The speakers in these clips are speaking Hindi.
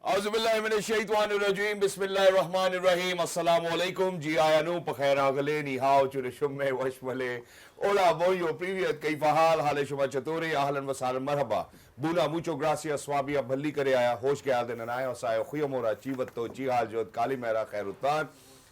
Auzubillahiminash-shaytanir-rajim. Bismillahir-rahmanir-rahim. Assalamualaikum. Jiayanu pakhairagale nihao churishumme washmale. Hola, boyo, привет, kayfahal, hale shuma chature, ahlan wa sahlan marhaba. Bula mucho gracias, swabia bhalli kare aaya, hosh ke aade nanaya, sayo khuyamora, chivatto, chihal jod, kalimera, khairutan.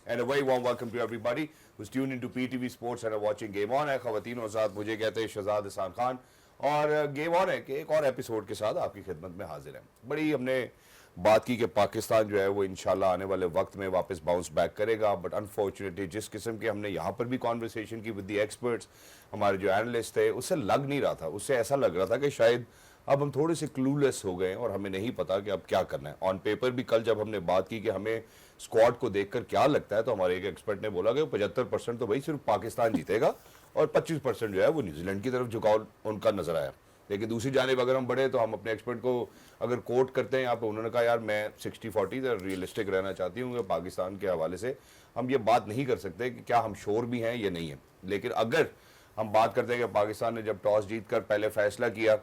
And a very warm welcome to everybody who's tuned into PTV Sports and are watching Game On है। ख़वातीनों साथ मुझे कहते हैं शहजाद हसन खान और गेम ऑन है कि एक और एपिसोड के साथ आपकी खिदमत में हाजिर हैं। बड़ी हमने बात की कि पाकिस्तान जो है वो इंशाल्लाह आने वाले वक्त में वापस बाउंस बैक करेगा, बट अनफॉर्चुनेटली जिस किस्म की हमने यहाँ पर भी कॉन्वर्सेशन की विद द एक्सपर्ट्स, हमारे जो एनालिस्ट थे, उससे लग नहीं रहा था, उससे ऐसा लग रहा था कि शायद अब हम थोड़े से क्लूलेस हो गए और हमें नहीं पता कि अब क्या करना है। ऑन पेपर भी कल जब हमने बात की कि हमें स्क्वाड को देखकर क्या लगता है, तो हमारे एक एक्सपर्ट ने बोला कि 75% तो भाई सिर्फ पाकिस्तान जीतेगा और 25% जो है वो न्यूजीलैंड की तरफ झुकाव उनका नजर आया। लेकिन दूसरी जानिब अगर हम बढ़े तो हम अपने एक्सपर्ट को अगर कोट करते हैं यहाँ पे, उन्होंने कहा यार मैं 60-40 रियलिस्टिक रहना चाहती हूँ। पाकिस्तान के हवाले से हम ये बात नहीं कर सकते कि क्या हम श्योर भी हैं या नहीं है, लेकिन अगर हम बात करते हैं कि पाकिस्तान ने जब टॉस जीत कर पहले फैसला किया,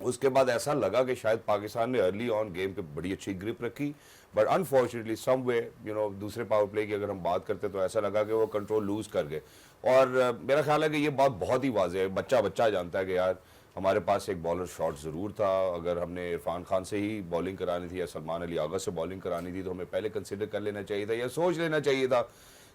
उसके बाद ऐसा लगा कि शायद पाकिस्तान ने अर्ली ऑन गेम पे बड़ी अच्छी ग्रिप रखी, बट अनफॉर्चुनेटली सम वे दूसरे पावर प्ले की अगर हम बात करते तो ऐसा लगा कि वो कंट्रोल लूज कर गए। और मेरा ख्याल है कि ये बात बहुत ही वाज़ेह है, बच्चा बच्चा जानता है कि यार हमारे पास एक बॉलर शॉट ज़रूर था। अगर हमने इरफान खान से ही बॉलिंग करानी थी या सलमान अली आगा से बॉलिंग करानी थी तो हमें पहले कंसिडर कर लेना चाहिए था या सोच लेना चाहिए था।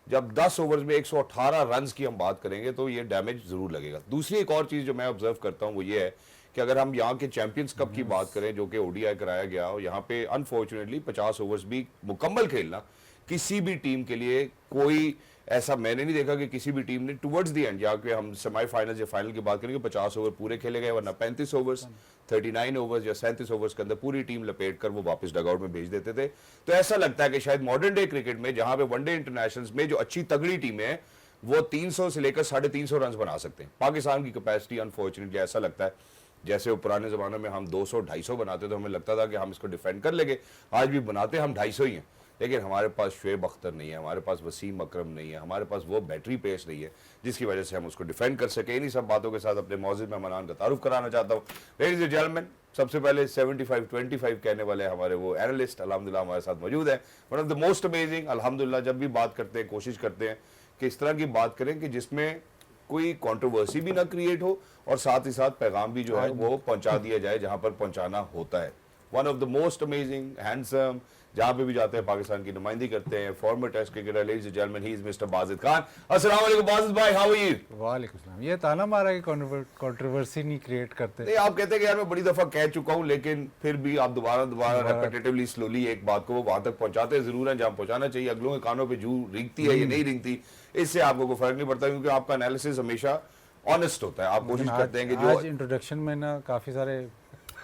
जब 10 ओवर्स में 118 रन की हम बात करेंगे तो ये डैमेज ज़रूर लगेगा। दूसरी एक और चीज़ जो मैं ऑब्जर्व करता हूँ वो ये है कि अगर हम यहाँ के चैंपियंस कप की बात करें जो कि ओडीआई कराया गया, और यहाँ पे अनफॉर्चुनेटली 50 ओवर्स भी मुकम्मल खेलना किसी भी टीम के लिए कोई ऐसा मैंने नहीं देखा कि किसी भी टीम ने टुवर्ड्स द एंड, या कि हम सेमीफाइनल या फाइनल की बात करेंगे 50 ओवर पूरे खेले गए, वरना 35 ओवर्स 39 ओवर्स या 37 ओवर्स के अंदर पूरी टीम लपेट कर वो वापस डगआउट में भेज देते थे। तो ऐसा लगता है कि शायद मॉडर्न डे क्रिकेट में जहां पे वनडे इंटरनेशनल्स में जो अच्छी तगड़ी टीमें हैं वो 300 से लेकर 350 रन बना सकते हैं। पाकिस्तान की कैपेसिटी अनफॉर्चुनेटली ऐसा लगता है जैसे वो पुराने ज़माने में हम 200-250 बनाते तो हमें लगता था कि हम इसको डिफेंड कर लेंगे, आज भी बनाते हम 250 ही हैं, लेकिन हमारे पास शुएब अख्तर नहीं है, हमारे पास वसीम अकरम नहीं है, हमारे पास वो बैटरी पेस नहीं है जिसकी वजह से हम उसको डिफेंड कर सके। इन्हीं सब बातों के साथ अपने मौजूद मेहमान का तारुफ कराना चाहता हूँ। लेडीज एंड जेंटलमैन, सबसे पहले 75-25 कहने वाले हमारे वो एनालिस्ट अल्हम्दुलिल्लाह हमारे साथ मौजूद है। One of the most amazing, अल्हम्दुलिल्लाह जब भी बात करते हैं कोशिश करते हैं कि इस तरह की बात करें कि जिसमें कोई कंट्रोवर्सी भी ना क्रिएट हो और साथ ही साथ पैगाम भी जो है वो पहुंचा दिया जाए जहां पर पहुंचाना होता है। One of the most amazing, handsome, जहां पे भी जाते हैं पाकिस्तान की नुमाइंदगी करते हैं, former test cricketer, ladies and gentleman, he is mister Bajid Khan. अस्सलाम वालेकुम बाजिद भाई, हाउ आर यू? वालेकुम सलाम। ये ताना मारा कि कंट्रोवर्सी नहीं क्रिएट करते। नहीं, आप कहते हैं कि यार मैं बड़ी दफा कह चुका हूं, लेकिन फिर भी आप दोबारा रेपिटेटिवली स्लोली एक बात को वो वहां तक पहुंचाते जरूर हैं जहां पहुंचाना चाहिए। अगलों के कानों पे जू रिंगती है या नहीं रिंगती, इससे आपको कोई फर्क नहीं पड़ता, क्योंकि आपका एनालिसिस हमेशा ऑनेस्ट होता है। आप कोशिश करते हैं कि जो आज इंट्रोडक्शन में ना काफी सारे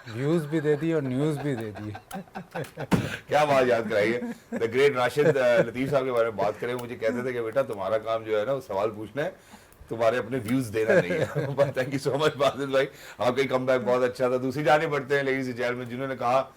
व्यूज भी दे दिए और न्यूज भी दे दी। क्या बात याद कराइए। द ग्रेट राशिद लतीफ साहब के बारे में बात करें, मुझे कहते थे कि बेटा तुम्हारा काम जो है ना सवाल पूछना है, तुम्हारे अपने व्यूज देना नहीं है। Thank you so much Wajid भाई, आपका कमबैक बहुत अच्छा था। दूसरी जाने बढ़ते हैं लेडीज एंड जेंटलमैन, जिन्होंने कहा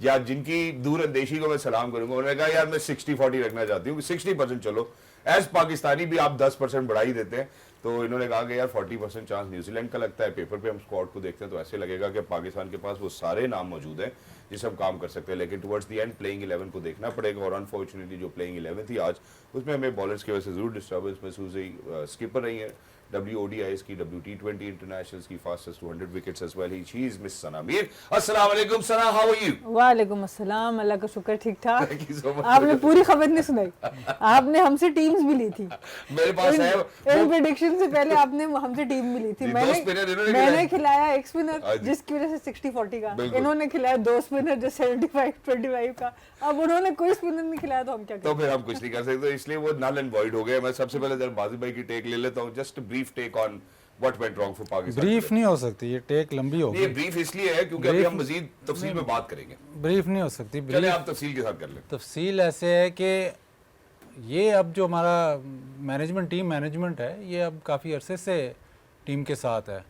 या जिनकी दूर अंदेशी को मैं सलाम करूंगा, उन्होंने कहा यार मैं 60-40 रखना चाहती हूँ, 60% चलो, एज पाकिस्तानी भी आप 10% बढ़ा ही देते हैं। तो इन्होंने कहा कि यार 40% चांस न्यूजीलैंड का लगता है। पेपर पे हम स्क्वाड को देखते हैं तो ऐसे लगेगा कि पाकिस्तान के पास वो सारे नाम मौजूद हैं जिससे हम काम कर सकते हैं, लेकिन टुवर्ड्स द एंड प्लेइंग 11 को देखना पड़ेगा। और अनफॉर्चुनेटली जो प्लेइंग 11 थी आज, उसमें हमें बॉलर्स की वजह से जरूर डिस्टर्बेंस महसूस हुई। स्किपर रही है WODIs की, WT20 इंटरनेशनल्स की, fastest 200 wickets as well, she is miss Sana Mir. अस्सलाम वालेकुम सना, हाउ आर यू? वालेकुम अस्सलाम, अल्लाह का शुक्र ठीक ठाक। Thank you so much. आपने पूरी खबर नहीं सुनाई, आपने हमसे टीम्स भी ली थी। मेरे पास है इन प्रेडिक्शन से पहले आपने हमसे टीम भी ली थी। मैंने खिलाया एक स्पिनर जिसकी वजह से 60-40 का, इन्होंने खिलाया 2 स्पिनर जो 75-25 का। अब उन्होंने कोई स्पिनर नहीं खिलाया तो हम क्या करें? तो फिर हम कुछ नहीं कर सकते, इसलिए वो नल एंड वॉइड हो गया। मैं सबसे पहले जरा बाजिद भाई की टेक ले लेता हूं, just brief take on what went wrong for Pakistan. Brief नहीं हो सकती, ये टेक लंबी होगी। ये ब्रीफ इसलिए है क्योंकि अभी हम मजीद तफसील में बात करेंगे। ब्रीफ नहीं हो सकती। चलिए आप तफसील के साथ कर लें। तफसील ऐसे है कि ये अब जो हमारा मैनेजमेंट टीम मैनेजमेंट है, ये अब काफ़ी अरसे से टीम के साथ है।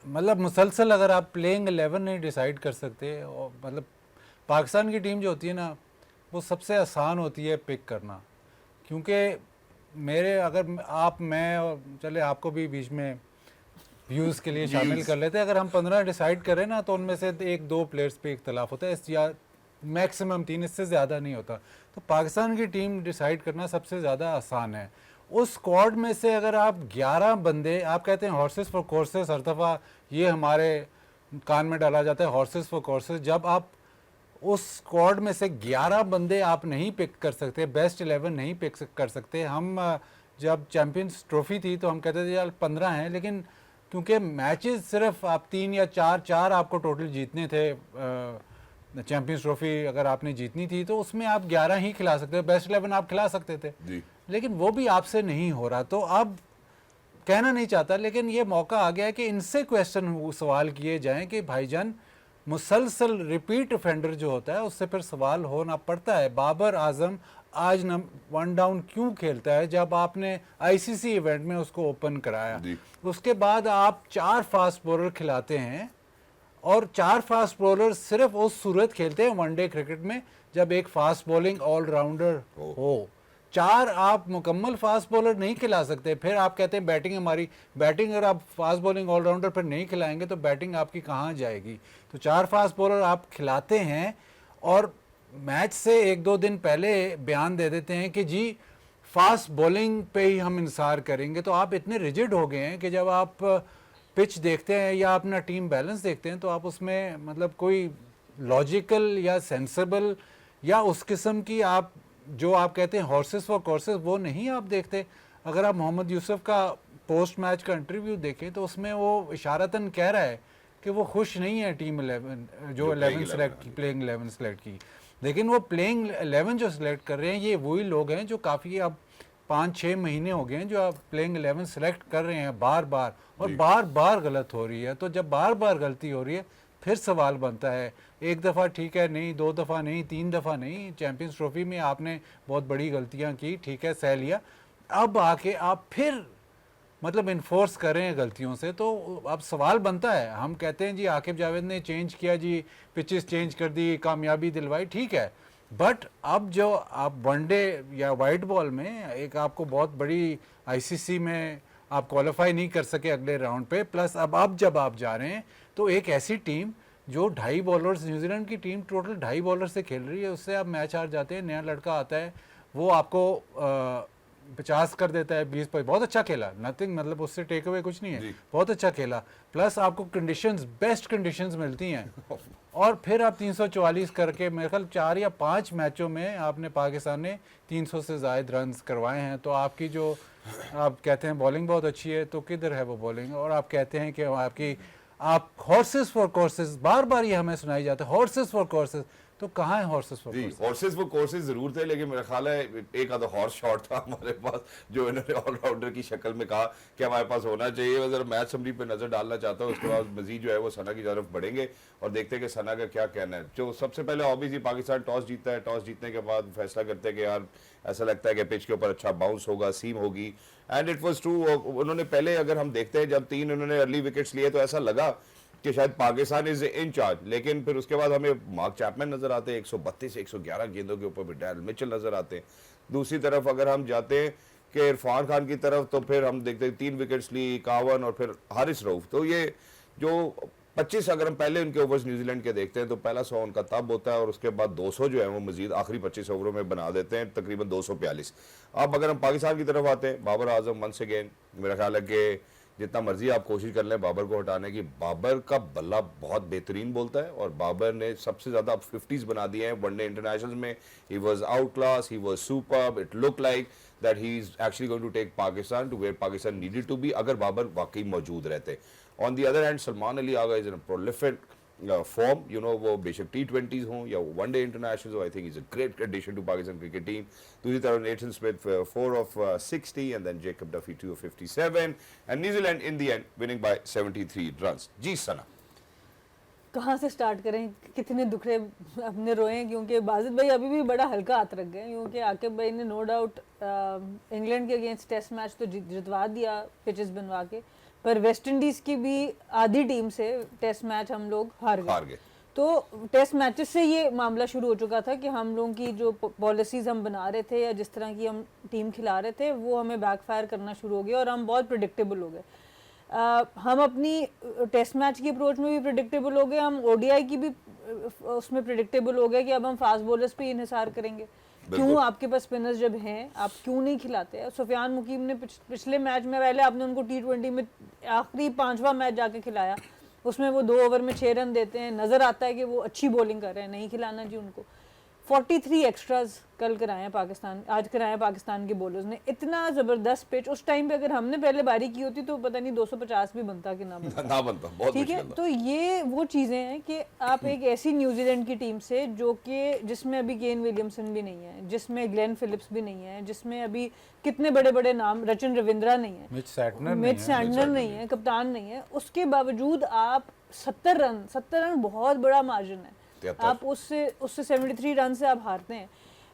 मतलब मुसलसल अगर आप प्लेइंग 11 नहीं डिसाइड कर सकते, और मतलब पाकिस्तान की टीम जो होती है ना वो सबसे आसान होती है पिक करना, क्योंकि मेरे अगर आप मैं और चले आपको भी बीच में व्यूज़ के लिए शामिल कर लेते हैं। अगर हम 15 डिसाइड करें ना तो उनमें से 1-2 प्लेयर्स पे इख्तलाफ होता है, या मैक्सिमम 3, इससे ज़्यादा नहीं होता। तो पाकिस्तान की टीम डिसाइड करना सबसे ज़्यादा आसान है। उस स्क्वाड में से अगर आप 11 बंदे, आप कहते हैं हॉर्सेस फॉर कोर्सेस, हर दफ़ा ये हमारे कान में डाला जाता है हॉर्सेस फॉर कोर्सेस। जब आप उस स्क्वाड में से 11 बंदे आप नहीं पिक कर सकते, बेस्ट 11 नहीं पिक कर सकते। हम जब चैम्पियंस ट्रॉफी थी तो हम कहते थे यार 15 हैं, लेकिन क्योंकि मैचेस सिर्फ आप 3 या 4 आपको टोटल जीतने थे, चैम्पियंस ट्रॉफी अगर आपने जीतनी थी तो उसमें आप 11 ही खिला सकते थे, बेस्ट 11 आप खिला सकते थे जी। लेकिन वो भी आपसे नहीं हो रहा। तो अब कहना नहीं चाहता, लेकिन ये मौका आ गया है कि इनसे क्वेश्चन सवाल किए जाएं कि भाईजान मुसलसल रिपीट ऑफेंडर जो होता है उससे फिर सवाल होना पड़ता है। बाबर आजम आज न 1 डाउन क्यों खेलता है जब आपने आईसीसी इवेंट में उसको ओपन कराया? उसके बाद आप 4 फास्ट बॉलर खिलाते हैं और 4 फास्ट बॉलर सिर्फ उस सूरत खेलते हैं वनडे क्रिकेट में जब एक फास्ट बॉलिंग ऑलराउंडर हो। 4 आप मुकम्मल फास्ट बॉलर नहीं खिला सकते। फिर आप कहते हैं बैटिंग हमारी, बैटिंग अगर आप फास्ट बॉलिंग ऑलराउंडर फिर नहीं खिलाएंगे तो बैटिंग आपकी कहाँ जाएगी? तो 4 फास्ट बॉलर आप खिलाते हैं और मैच से 1-2 दिन पहले बयान दे देते हैं कि जी फास्ट बॉलिंग पे ही हम इंसार करेंगे। तो आप इतने रिजिड हो गए हैं कि जब आप पिच देखते हैं या अपना टीम बैलेंस देखते हैं तो आप उसमें मतलब कोई लॉजिकल या सेंसेबल या उस किस्म की आप जो आप कहते हैं हॉर्सेस फॉर कोर्सेस वो नहीं आप देखते। अगर आप मोहम्मद यूसुफ का पोस्ट मैच का इंटरव्यू देखें तो उसमें वो इशारतन कह रहा है कि वो खुश नहीं है टीम 11 जो 11 सेलेक्ट की, प्लेइंग 11 सेलेक्ट की। लेकिन वो प्लेइंग 11 जो सिलेक्ट कर रहे हैं ये वही लोग हैं जो काफ़ी अब 5-6 महीने हो गए हैं जो आप प्लेइंग 11 सेलेक्ट कर रहे हैं बार बार, और बार बार गलत हो रही है। तो जब बार बार गलती हो रही है फिर सवाल बनता है, एक दफ़ा ठीक है नहीं, 2 दफ़ा नहीं, 3 दफ़ा नहीं, चैम्पियंस ट्रॉफी में आपने बहुत बड़ी गलतियां की, ठीक है सह लिया, अब आके आप फिर मतलब इन्फोर्स करें गलतियों से, तो अब सवाल बनता है। हम कहते हैं जी आकिब जावेद ने चेंज किया, जी पिचेस चेंज कर दी, कामयाबी दिलवाई, ठीक है, बट अब जो आप वनडे या वाइट बॉल में एक आपको बहुत बड़ी आईसीसी में आप क्वालिफाई नहीं कर सके अगले राउंड पे, प्लस अब जब आप जा रहे हैं तो एक ऐसी टीम जो 2.5 बॉलर्स, न्यूजीलैंड की टीम टोटल 2.5 बॉलर से खेल रही है, उससे आप मैच हार जाते हैं। नया लड़का आता है वो आपको 50 कर देता है, 20 पर, बहुत अच्छा खेला, नथिंग मतलब उससे टेक अवे कुछ नहीं है, बहुत अच्छा खेला, प्लस आपको कंडीशंस, बेस्ट कंडीशंस मिलती हैं और फिर आप 344 करके मेरे ख्याल 4 या 5 मैचों में आपने पाकिस्तान ने 300 से ज़ायद रन करवाए हैं। तो आपकी जो आप कहते हैं बॉलिंग बहुत अच्छी है, तो किधर है वो बॉलिंग? और आप कहते हैं कि आपकी आप हॉर्सेस फॉर कोर्सेज, बार बार ये हमें सुनाई जाता है हॉर्सेस फॉर कोर्सेज, तो कहाँ है horses for courses? Horses for courses जरूर थे, लेकिन मेरा ख्याल है एक आधा हॉर्स शॉट था हमारे पास जो इन्होंने ऑलराउंडर की शक्ल में कहा कि हमारे पास होना चाहिए। मैं जरा मैच समरी पे नजर डालना चाहता हूँ, उसके बाद मजीद जो है वो सना की तरफ बढ़ेंगे और देखते हैं कि सना का क्या कहना है। जो सबसे पहले ऑब्वियसली पाकिस्तान टॉस जीतता है, टॉस जीतने के बाद फैसला करते हैं कि यार ऐसा लगता है कि पिच के ऊपर अच्छा बाउंस होगा, सीम होगी, एंड इट वाज ट्रू। उन्होंने पहले अगर हम देखते हैं जब 3 उन्होंने अर्ली विकेट्स लिए तो ऐसा लगा कि शायद पाकिस्तान इज इन चार्ज, लेकिन फिर उसके बाद हमें मार्क चैपमैन नजर आते हैं 132 111 गेंदों के ऊपर भी, डैल मिचेल नजर आते हैं। दूसरी तरफ अगर हम जाते हैं कि इरफान खान की तरफ तो फिर हम देखते हैं 3 विकेट्स ली, 51 और फिर हारिस रऊफ। तो ये जो 25 अगर हम पहले उनके ओवर्स न्यूजीलैंड के देखते हैं तो पहला 100 उनका तब होता है और उसके बाद 200 जो है वो मजीद आखिरी 25 ओवरों में बना देते हैं, तकरीबन 242। अब अगर हम पाकिस्तान की तरफ आते हैं, बाबर आजम वंस अगेन, मेरा ख्याल है कि जितना मर्जी आप कोशिश कर लें बाबर को हटाने की, बाबर का बल्ला बहुत बेहतरीन बोलता है और बाबर ने सबसे ज़्यादा 50s बना दिए हैं वनडे इंटरनेशनल में। He was out class, he was superb, it look like that he is actually going to take Pakistan to where Pakistan needed to be अगर बाबर वाकई मौजूद रहते। On the other hand Salman Ali Agha is in prolific form, you know, वो बेशक T20s हों या वनडे इंटरनेशनल हो, I think is a great addition to Pakistan cricket team. दूसरी तरफ Nathan Smith 4 of 60 and then Jacob Duffy 2 of 57 and New Zealand in the end winning by 73 runs. जी सना, कहाँ से स्टार्ट करें, कितने दुखड़े अपने रोए, क्योंकि बाजिद भाई अभी भी बड़ा हल्का हाथ रख गए, क्योंकि आकिब भाई ने नो डाउट इंग्लैंड के अगेंस्ट टेस्ट मैच तो जितवा दिया पिचेस बनवा के, पर वेस्ट इंडीज की भी आधी टीम से टेस्ट मैच हम लोग हार गए। तो टेस्ट मैचेस से ये मामला शुरू हो चुका था कि हम लोगों की जो पॉलिसीज हम बना रहे थे या जिस तरह की हम टीम खिला रहे थे वो हमें बैकफायर करना शुरू हो गया और हम बहुत प्रिडिक्टेबल हो गए। हम अपनी टेस्ट मैच की अप्रोच में भी प्रिडिक्टेबल हो गए, हम ओडीआई की भी उसमें प्रिडिक्टेबल हो गए कि अब हम फास्ट बॉलर्स पे इन्हिसार करेंगे। क्यों आपके पास स्पिनर्स जब हैं आप क्यों नहीं खिलाते? सुफियान मुकीम ने पिछले मैच में, पहले आपने उनको T20 में आखिरी 5वां मैच जाके खिलाया, उसमें वो 2 ओवर में 6 रन देते हैं, नजर आता है कि वो अच्छी बॉलिंग कर रहे हैं, नहीं खिलाना जी उनको। 43 एक्स्ट्राज कल कराए हैं पाकिस्तान, आज कराए हैं पाकिस्तान के बॉलर्स ने, इतना ज़बरदस्त पिच। उस टाइम पे अगर हमने पहले बारी की होती तो पता नहीं 250 भी बनता कि ना बनता, ना बनता, बहुत ठीक है। तो ये वो चीज़ें हैं कि आप एक ऐसी न्यूजीलैंड की टीम से जो कि जिसमें अभी केन विलियमसन भी नहीं है, जिसमें ग्लेन फिलिप्स भी नहीं है, जिसमें अभी कितने बड़े बड़े नाम, रचिन रविंद्रा नहीं है, मिच सैटनर नहीं है, कप्तान नहीं है, उसके बावजूद आप 70 रन बहुत बड़ा मार्जिन है, आप उससे 73 रन से आप हारते हैं।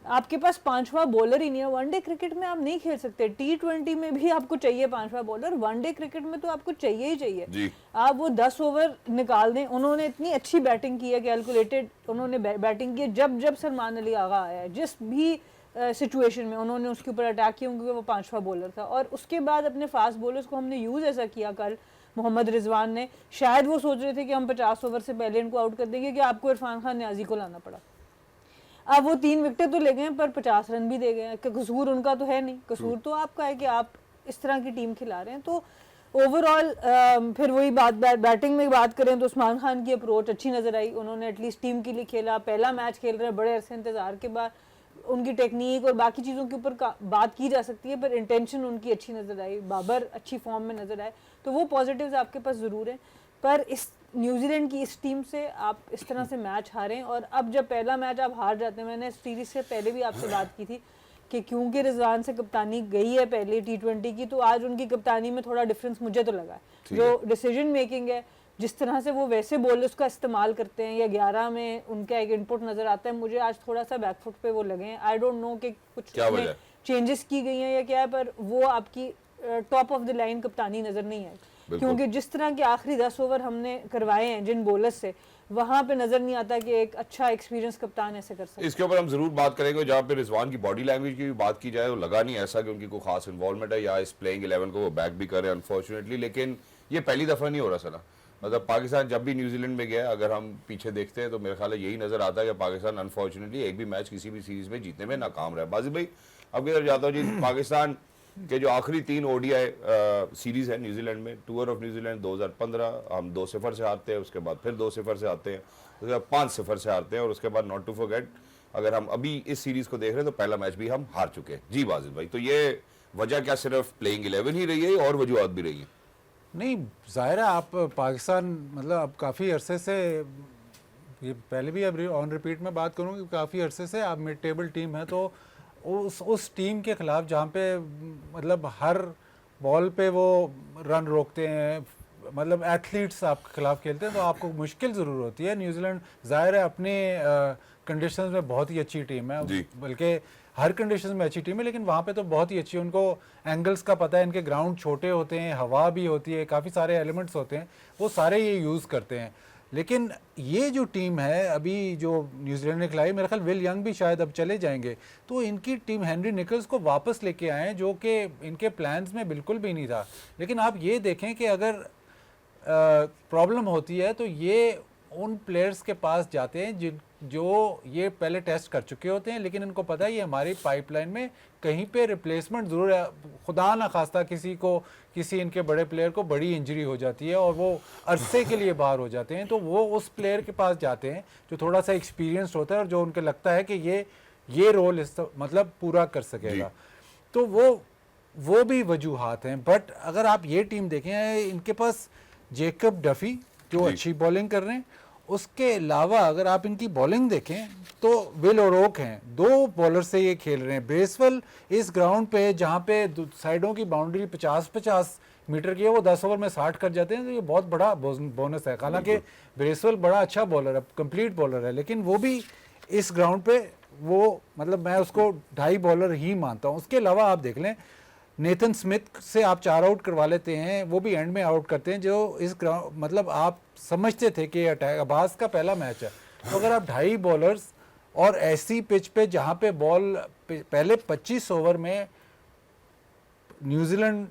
आपके पास 5वां बॉलर ही नहीं है। वनडे क्रिकेट में आप नहीं खेल सकते, T20 में भी आपको चाहिए 5वां बॉलर, वनडे क्रिकेट में तो आपको चाहिए ही चाहिए। आप वो 10 ओवर निकाल दें। उन्होंने इतनी अच्छी बैटिंग की है, कैलकुलेटेड उन्होंने बैटिंग की है। जब सलमान अली आगा आया है, जिस भी सिचुएशन में उन्होंने उसके ऊपर अटैक किया, क्योंकि वो 5वां बॉलर था। और उसके बाद अपने फास्ट बॉलर्स को हमने यूज़ ऐसा किया कल मोहम्मद रिजवान ने, शायद वो सोच रहे थे कि हम 50 ओवर से पहले इनको आउट कर देंगे, कि आपको इरफान खान न्याजी को लाना पड़ा। अब वो 3 विकेटें तो ले गए पर 50 रन भी दे गए हैं। कसूर उनका तो है नहीं, कसूर तो आपका है कि आप इस तरह की टीम खिला रहे हैं। तो ओवरऑल फिर वही बात, बैटिंग में बात करें तो उस्मान खान की अप्रोच अच्छी नज़र आई। उन्होंने एटलीस्ट टीम के लिए खेला, पहला मैच खेल रहे हैं बड़े अरसे इंतज़ार के बाद। उनकी टेक्निक और बाकी चीज़ों के ऊपर बात की जा सकती है, पर इंटेंशन उनकी अच्छी नज़र आई। बाबर अच्छी फॉर्म में नज़र आए, तो वो पॉजिटिव्स आपके पास ज़रूर हैं। पर इस न्यूजीलैंड की इस टीम से आप इस तरह से मैच हारें, और अब जब पहला मैच आप हार जाते हैं, मैंने इस सीरीज से पहले भी आपसे बात की थी कि क्योंकि रिजवान से कप्तानी गई है पहले T20 की, तो आज उनकी कप्तानी में थोड़ा डिफरेंस मुझे तो लगा है। जो डिसीजन मेकिंग है, जिस तरह से वो वैसे बॉलर्स का इस्तेमाल करते हैं, या 11 में उनका एक इनपुट नज़र आता है, मुझे आज थोड़ा सा बैकफुट पे वो लगे हैं। आई डोंट नो कि कुछ चेंजेस की गई हैं या क्या है, पर वो आपकी टॉप ऑफ द लाइन कप्तानी नज़र नहीं आई। क्योंकि जिस तरह के आखिरी 10 ओवर हमने करवाए हैं जिन बॉलर्स से, वहां पे नजर नहीं आता कि एक अच्छा एक्सपीरियंस कप्तान ऐसे कर सकता है। इसके ऊपर हम जरूर बात करेंगे। जहाँ पे रिजवान की बॉडी लैंग्वेज की भी बात की जाए, तो लगा नहीं ऐसा कि उनकी कोई खास इन्वॉल्वमेंट है या इस प्लेइंग 11 को वो बैक भी करे अनफॉर्चुनेटली। लेकिन ये पहली दफा नहीं हो रहा सना, मतलब पाकिस्तान जब भी न्यूजीलैंड में गया, अगर हम पीछे देखते हैं तो मेरे ख्याल यही नजर आता है कि पाकिस्तान अनफॉर्चुनेटली एक भी मैच किसी भी सीरीज में जीतने में नाकाम रहा है। बाजी भाई अब किधर जाता हूँ जी, पाकिस्तान के जो आखिरी 3 ODI सीरीज है न्यूजीलैंड में, टूर ऑफ न्यूजीलैंड 2015 हम 2-0 से हारते हैं, उसके बाद फिर 2-0 से आते हैं, उसके बाद 5-0 से हारते हैं, और उसके बाद नॉट टू फॉरगेट अगर हम अभी इस सीरीज को देख रहे हैं तो पहला मैच भी हम हार चुके हैं। जी बाजिद भाई, तो ये वजह क्या सिर्फ प्लेइंग 11 ही रही है और वजूहत भी रही है? नहीं, जाहिर है आप पाकिस्तान मतलब अब काफ़ी अरसे से, ये पहले भी अब ऑन रिपीट में बात करूँ कि काफ़ी अरसे से आप मिड टेबल टीम है, तो उस टीम के ख़िलाफ़ जहाँ पे मतलब हर बॉल पे वो रन रोकते हैं, मतलब एथलीट्स आपके खिलाफ खेलते हैं, तो आपको मुश्किल ज़रूर होती है। न्यूजीलैंड ज़ाहिर है अपने कंडीशंस में बहुत ही अच्छी टीम है, बल्कि हर कंडीशंस में अच्छी टीम है, लेकिन वहाँ पे तो बहुत ही अच्छी, उनको एंगल्स का पता है, इनके ग्राउंड छोटे होते हैं, हवा भी होती है, काफ़ी सारे एलिमेंट्स होते हैं, वो सारे ये यूज़ करते हैं। लेकिन ये जो टीम है अभी जो न्यूजीलैंड ने खिलाई, मेरा ख्याल विल यंग भी शायद अब चले जाएंगे, तो इनकी टीम हेनरी निकल्स को वापस लेके आए हैं, जो कि इनके प्लान्स में बिल्कुल भी नहीं था। लेकिन आप ये देखें कि अगर प्रॉब्लम होती है तो ये उन प्लेयर्स के पास जाते हैं जो ये पहले टेस्ट कर चुके होते हैं, लेकिन इनको पता है ये हमारी पाइपलाइन में कहीं पे रिप्लेसमेंट ज़रूर है। खुदा ना खास्ता किसी इनके बड़े प्लेयर को बड़ी इंजरी हो जाती है और वो अरसे के लिए बाहर हो जाते हैं, तो वो उस प्लेयर के पास जाते हैं जो थोड़ा सा एक्सपीरियंस्ड होता है और जो उनके लगता है कि ये रोल मतलब पूरा कर सकेगा, तो वो भी वजूहात हैं। बट अगर आप ये टीम देखें, इनके पास जेकब डफी जो अच्छी बॉलिंग कर रहे हैं, उसके अलावा अगर आप इनकी बॉलिंग देखें तो विल ओरोक हैं, 2 बॉलर से ये खेल रहे हैं। ब्रेसवेल इस ग्राउंड पे जहाँ पे साइडों की बाउंड्री 50-50 मीटर की है, वो 10 ओवर में 60 कर जाते हैं, तो ये बहुत बड़ा बोनस है। हालांकि ब्रेसवेल बड़ा अच्छा बॉलर है, कंप्लीट बॉलर है, लेकिन वो भी इस ग्राउंड पे वो मतलब मैं उसको 2.5 बॉलर ही मानता हूँ। उसके अलावा आप देख लें, नेथन स्मिथ से आप 4 आउट करवा लेते हैं, वो भी एंड में आउट करते हैं, जो इस ग्राउंड मतलब आप समझते थे कि अटैक अब्बास का पहला मैच है, तो अगर आप 2.5 बॉलर्स और ऐसी पिच पे जहाँ पे बॉल पहले 25 ओवर में न्यूजीलैंड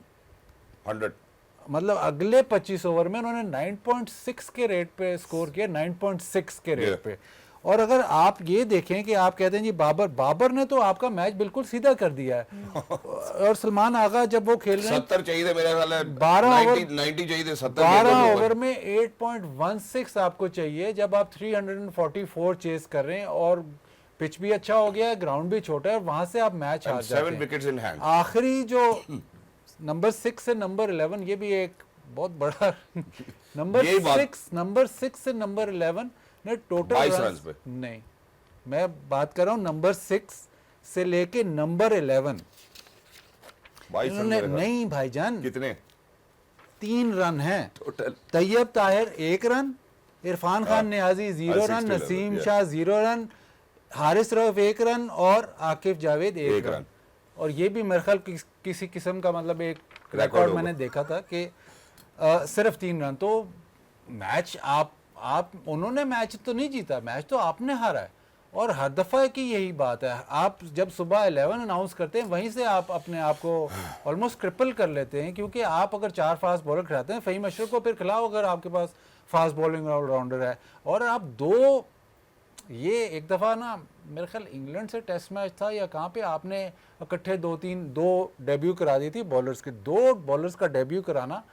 मतलब अगले 25 ओवर में उन्होंने 9.6 के रेट पे स्कोर किया, 9.6 के रेट पे। और अगर आप ये देखें कि आप कहते हैं जी बाबर ने तो आपका मैच बिल्कुल सीधा कर दिया है। और सलमान आगा जब वो खेल रहे हैं 70 चाहिए थे, मेरे ख्याल है 90 चाहिए थे, 70 12 ओवर में 8.16 आपको चाहिए जब आप 344 चेस कर रहे हैं और पिच भी अच्छा हो गया है, ग्राउंड भी छोटा है, और वहां से आप मैच हार जाते हैं। 7 विकेट्स इन हैंड। आखिरी जो नंबर 6 से नंबर 11, ये भी एक बहुत बड़ा नंबर 6 से नंबर 11 ने टोटल 22 रन पे नहीं, मैं बात कर रहा हूँ नंबर 6 से लेके नंबर 11 इन्होंने नहीं भाईजान, कितने? 3 रन हैं total. Tayyab Tahir 1 run, Irfan Khan Niazi 0 run, Naseem Shah 0 run, Haris Rauf 1 run और आकिफ जावेद 1 रन। और ये भी मेरे ख्याल किसी किस्म का मतलब एक रिकॉर्ड मैंने देखा था कि सिर्फ 3 रन। तो मैच आप उन्होंने मैच तो नहीं जीता, मैच तो आपने हारा है। और हर दफ़ा की यही बात है, आप जब सुबह 11 अनाउंस करते हैं वहीं से आप अपने आप को ऑलमोस्ट क्रिपल कर लेते हैं, क्योंकि आप अगर 4 फास्ट बॉलर खिलाते हैं, फ़हीम अशरफ को फिर खिलाओ अगर आपके पास फास्ट बॉलिंग ऑलराउंडर है। और आप ये एक दफ़ा ना मेरे ख्याल इंग्लैंड से टेस्ट मैच था या कहाँ पे, आपने इकट्ठे 2 डेब्यू करा दी थी बॉलर्स के। 2 बॉलर्स का डेब्यू कराना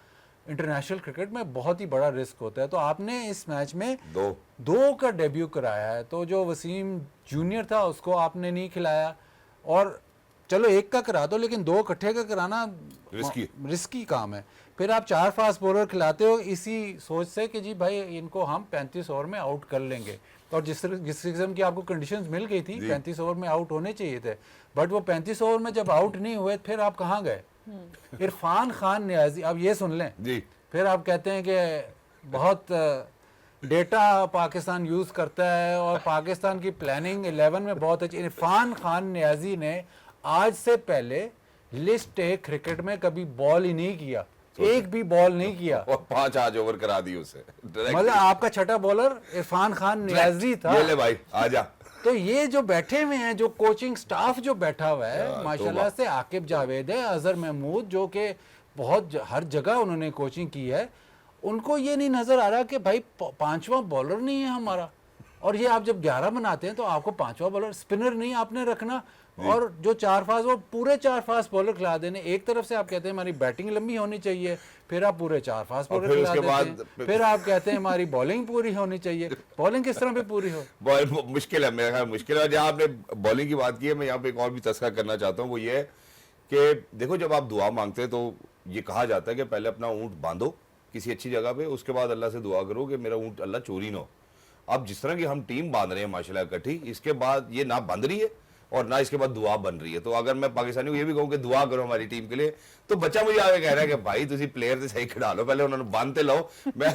इंटरनेशनल क्रिकेट में बहुत ही बड़ा रिस्क होता है। तो आपने इस मैच में दो का डेब्यू कराया है। तो जो वसीम जूनियर था उसको आपने नहीं खिलाया, और चलो 1 का करा दो, लेकिन 2 इकट्ठे का कराना रिस्की काम है। फिर आप 4 फास्ट बॉलर खिलाते हो इसी सोच से कि जी भाई इनको हम 35 ओवर में आउट कर लेंगे। और जिस किस्म की आपको कंडीशंस मिल गई थी 35 ओवर में आउट होने चाहिए थे, बट वो 35 ओवर में जब आउट नहीं हुए फिर आप कहाँ गए? इरफान खान नियाजी, अब ये सुन लें जी। फिर आप कहते हैं कि बहुत डेटा पाकिस्तान यूज करता है और पाकिस्तान की प्लानिंग 11 में बहुत अच्छी। इरफान खान नियाजी ने आज से पहले लिस्ट ए क्रिकेट में कभी बॉल ही नहीं किया, एक भी बॉल नहीं किया, और 5 आज ओवर करा दी उसे। मतलब आपका छठा बॉलर इरफान खान नियाजी था। ये ले भाई आजा। तो ये जो बैठे हुए हैं, जो कोचिंग स्टाफ जो बैठा हुआ है माशाल्लाह से, आकिब जावेद है, अजहर महमूद, जो कि बहुत हर जगह उन्होंने कोचिंग की है, उनको ये नहीं नजर आ रहा कि भाई 5वां बॉलर नहीं है हमारा। और ये आप जब 11 बनाते हैं तो आपको 5वां बॉलर स्पिनर नहीं आपने रखना, और जो 4 फास्ट, वो पूरे 4 फास्ट बॉलर खिला देने। एक तरफ से आप कहते हैं हमारी बैटिंग लंबी होनी चाहिए, फिर आप पूरे 4 फास्ट बॉलर खिला देते हैं, फिर आप कहते हैं हमारी बॉलिंग पूरी होनी चाहिए। बॉलिंग किस तरह पे पूरी हो? मुश्किल है, मेरा ख्याल मुश्किल है। जहाँ आपने बॉलिंग की बात की है, मैं यहाँ पे एक और भी तस्करा करना चाहता हूँ, वो ये है कि देखो जब आप दुआ मांगते हैं तो ये कहा जाता है कि पहले अपना ऊँट बांधो किसी अच्छी जगह पे, उसके बाद अल्लाह से दुआ करो कि मेरा ऊँट अल्लाह चोरी ना हो। अब जिस तरह की हम टीम बांध रहे हैं माशाल्लाह इकट्ठी, इसके बाद ये ना बंध रही है और ना इसके बाद दुआ बन रही है। तो अगर मैं पाकिस्तानी को ये भी कहूँ कि दुआ करो हमारी टीम के लिए, तो बच्चा मुझे आगे कह रहा है कि भाई तुसी प्लेयर से सही खिला लो, पहले उन्होंने बांधते लो। मैं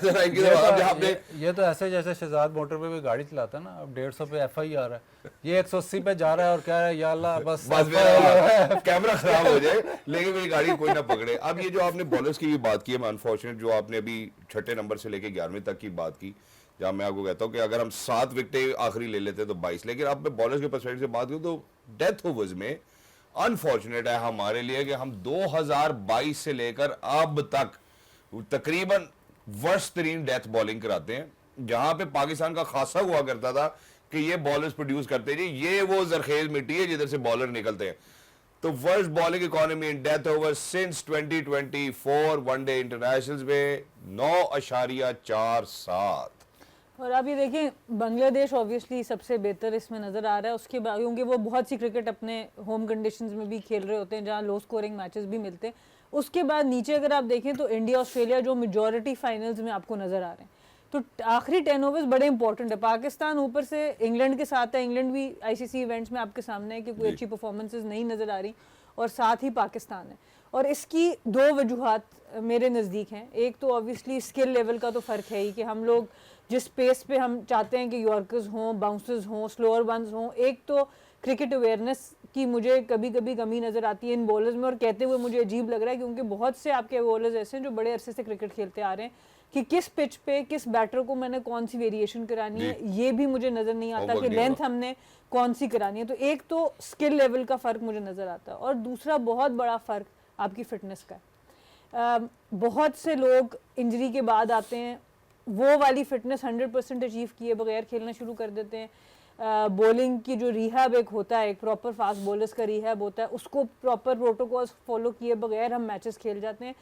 ये तो ऐसे जैसे शहजाद मोटर पे भी गाड़ी चलाता है ना, अब 150 पे FI आ रहा है, ये 180 पे जा रहा है और कह रहा है या अल्लाह बस कैमरा खराब हो जाए लेकिन मेरी गाड़ी कोई ना पकड़े। अब ये जो आपने बॉलर्स की भी बात की है, अनफॉर्चुनेट जो आपने अभी 6ठे नंबर से लेके 11वें तक की बात की, जहाँ मैं आपको कहता हूँ कि अगर हम 7 विकेटें आखिरी ले लेते तो 22, लेकिन अब मैं बॉलर्स के पर्सपेक्टिव से बात करूँ तो डेथ ओवर्स में अनफॉर्चुनेट है हमारे लिए कि हम 2022 से लेकर अब तक तकरीबन वर्स्ट तरीन डेथ बॉलिंग कराते हैं। जहां पे पाकिस्तान का खासा हुआ करता था कि ये बॉलर्स प्रोड्यूस करते जी, ये वो जरखेज मिट्टी है जिधर से बॉलर निकलते हैं। तो worst bowling economy in death over since 2024 one day internationals में 9.47। और आप ये देखें बांग्लादेश ऑब्वियसली सबसे बेहतर इसमें नज़र आ रहा है, उसके बाद क्योंकि वो बहुत सी क्रिकेट अपने होम कंडीशंस में भी खेल रहे होते हैं जहाँ लो स्कोरिंग मैचेस भी मिलते हैं। उसके बाद नीचे अगर आप देखें तो इंडिया ऑस्ट्रेलिया जो मेजॉरिटी फाइनल्स में आपको नज़र आ रहे हैं। तो आखिरी 10 ओवर्स बड़े इंपॉर्टेंट है। पाकिस्तान ऊपर से इंग्लैंड के साथ है, इंग्लैंड भी ICC इवेंट्स में आपके सामने है कि कोई अच्छी परफॉर्मेंसेज नहीं नज़र आ रही, और साथ ही पाकिस्तान है। और इसकी 2 वजूहात मेरे नज़दीक हैं। एक तो ऑब्वियसली स्किल लेवल का तो फ़र्क है ही कि हम लोग जिस पेस पे हम चाहते हैं कि यॉर्कर्स हों, बाउंसर्स हों, स्लोअर वंस हों, एक तो क्रिकेट अवेयरनेस की मुझे कभी कभी कमी नज़र आती है इन बॉलर्स में। और कहते हुए मुझे अजीब लग रहा है क्योंकि बहुत से आपके बॉलर्स ऐसे हैं जो बड़े अरसे से क्रिकेट खेलते आ रहे हैं कि किस पिच पे किस बैटर को मैंने कौन सी वेरिएशन करानी है, ये भी मुझे नज़र नहीं आता कि लेंथ हमने कौन सी करानी है। तो एक तो स्किल लेवल का फ़र्क मुझे नज़र आता है, और दूसरा बहुत बड़ा फ़र्क आपकी फ़िटनेस का है। बहुत से लोग इंजरी के बाद आते हैं, वो वाली फिटनेस 100% अचीव किए बगैर खेलना शुरू कर देते हैं। बॉलिंग की जो रिहैब एक होता है, एक प्रॉपर फास्ट बॉलर्स का रिहैब होता है, उसको प्रॉपर प्रोटोकॉल्स फॉलो किए बगैर हम मैचेस खेल जाते हैं।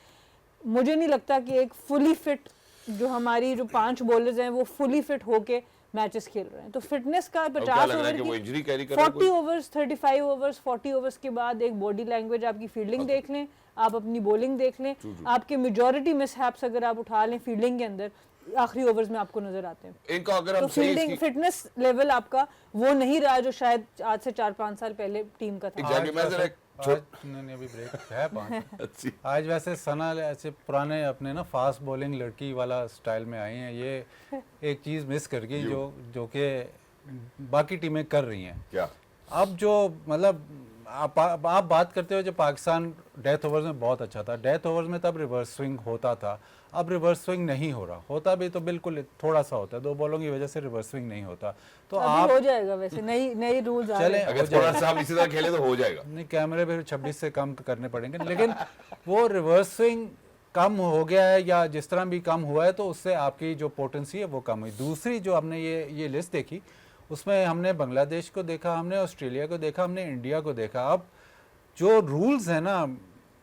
मुझे नहीं लगता कि एक फुली फिट जो हमारी जो 5 बॉलर्स हैं वो फुली फिट होके मैचेस खेल रहे हैं। तो फिटनेस का 50 ओवर की 40 ओवर्स 35 ओवर्स 40 ओवर्स के बाद एक बॉडी लैंग्वेज, आपकी फील्डिंग देख लें, आप अपनी बॉलिंग देख लें, आपके मेजॉरिटी मिसहैप्स अगर आप उठा लें फील्डिंग के अंदर, आखिरी ओवर्स में आपको नजर आते हैं। इनका अगर हम तो फील्डिंग फिटनेस लेवल आपका वो नहीं रहा जो शायद आज से 4-5 साल पहले टीम का था। नहीं अभी ब्रेक है 5 आज वैसे सना ऐसे पुराने अपने ना फास्ट बॉलिंग लड़की वाला स्टाइल में आई हैं, ये एक चीज़ मिस कर गई जो कि बाकी टीमें कर रही हैं। क्या अब जो मतलब आप बात करते हो, जो पाकिस्तान डेथ ओवर्स में बहुत अच्छा था, डेथ ओवर्स में तब रिवर्स स्विंग होता था, अब रिवर्स स्विंग नहीं हो रहा, होता भी तो बिल्कुल थोड़ा सा होता है, 2 बॉलों की वजह से रिवर्स स्विंग नहीं होता। तो आप हो जाएगा वैसे, नई रूल्स आ रहे हैं, अगर थोड़ा सा हम इसी तरह खेले तो हो जाएगा। नहीं कैमरे पे 26 से कम करने पड़ेंगे, लेकिन वो रिवर्स स्विंग कम हो गया है या जिस तरह भी कम हुआ है तो उससे आपकी जो पोटेंसी है वो कम हुई। दूसरी जो हमने ये लिस्ट देखी उसमें हमने बांग्लादेश को देखा, हमने ऑस्ट्रेलिया को देखा, हमने इंडिया को देखा। अब जो रूल्स है ना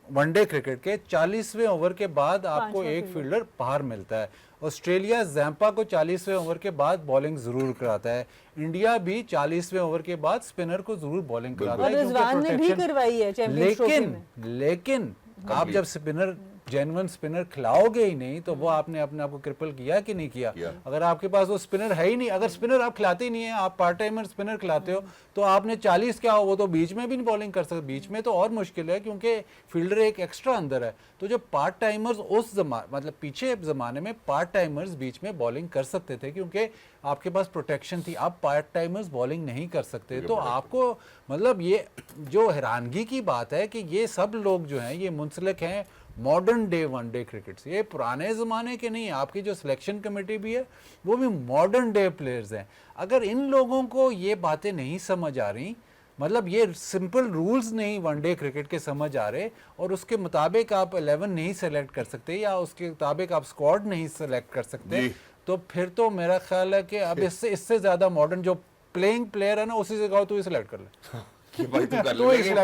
वनडे क्रिकेट के, 40वें ओवर के बाद आपको एक फील्डर बाहर मिलता है। ऑस्ट्रेलिया जैम्पा को 40वें ओवर के बाद बॉलिंग जरूर कराता है, इंडिया भी 40वें ओवर के बाद स्पिनर को जरूर बॉलिंग कराता है, रिजवान ने भी करवाई है चैंपियंस ट्रॉफी में। लेकिन आप जब स्पिनर जेन्युइन स्पिनर खिलाओगे ही नहीं तो वो आपने अपने आप को क्रिपल किया कि नहीं किया? अगर आपके पास वो स्पिनर है ही नहीं, अगर स्पिनर आप खिलाते ही नहीं है, आप पार्ट टाइमर स्पिनर खिलाते हो तो आपने 40 क्या हो, वो तो बीच में भी नहीं बॉलिंग कर सकते, बीच में तो और मुश्किल है क्योंकि फील्डर एक एक्स्ट्रा अंदर है। तो जो पार्ट टाइमर्स उस मतलब पीछे ज़माने में पार्ट टाइमर्स बीच में बॉलिंग कर सकते थे क्योंकि आपके पास प्रोटेक्शन थी, अब पार्ट टाइमर्स बॉलिंग नहीं कर सकते। तो आपको मतलब ये जो हैरानगी की बात है कि ये सब लोग जो हैं ये मुंसलिक हैं मॉडर्न डे वनडे क्रिकेट से, ये पुराने ज़माने के नहीं। आपकी जो सिलेक्शन कमेटी भी है वो भी मॉडर्न डे प्लेयर्स हैं। अगर इन लोगों को ये बातें नहीं समझ आ रही, मतलब ये सिंपल रूल्स नहीं वनडे क्रिकेट के समझ आ रहे और उसके मुताबिक आप 11 नहीं सेलेक्ट कर सकते या उसके मुताबिक आप स्क्वाड नहीं सेलेक्ट कर सकते, तो फिर तो मेरा ख्याल है कि अब इससे ज़्यादा मॉडर्न जो प्लेइंग प्लेयर है ना उसी से कहो तू ही सिलेक्ट कर ले भाई तू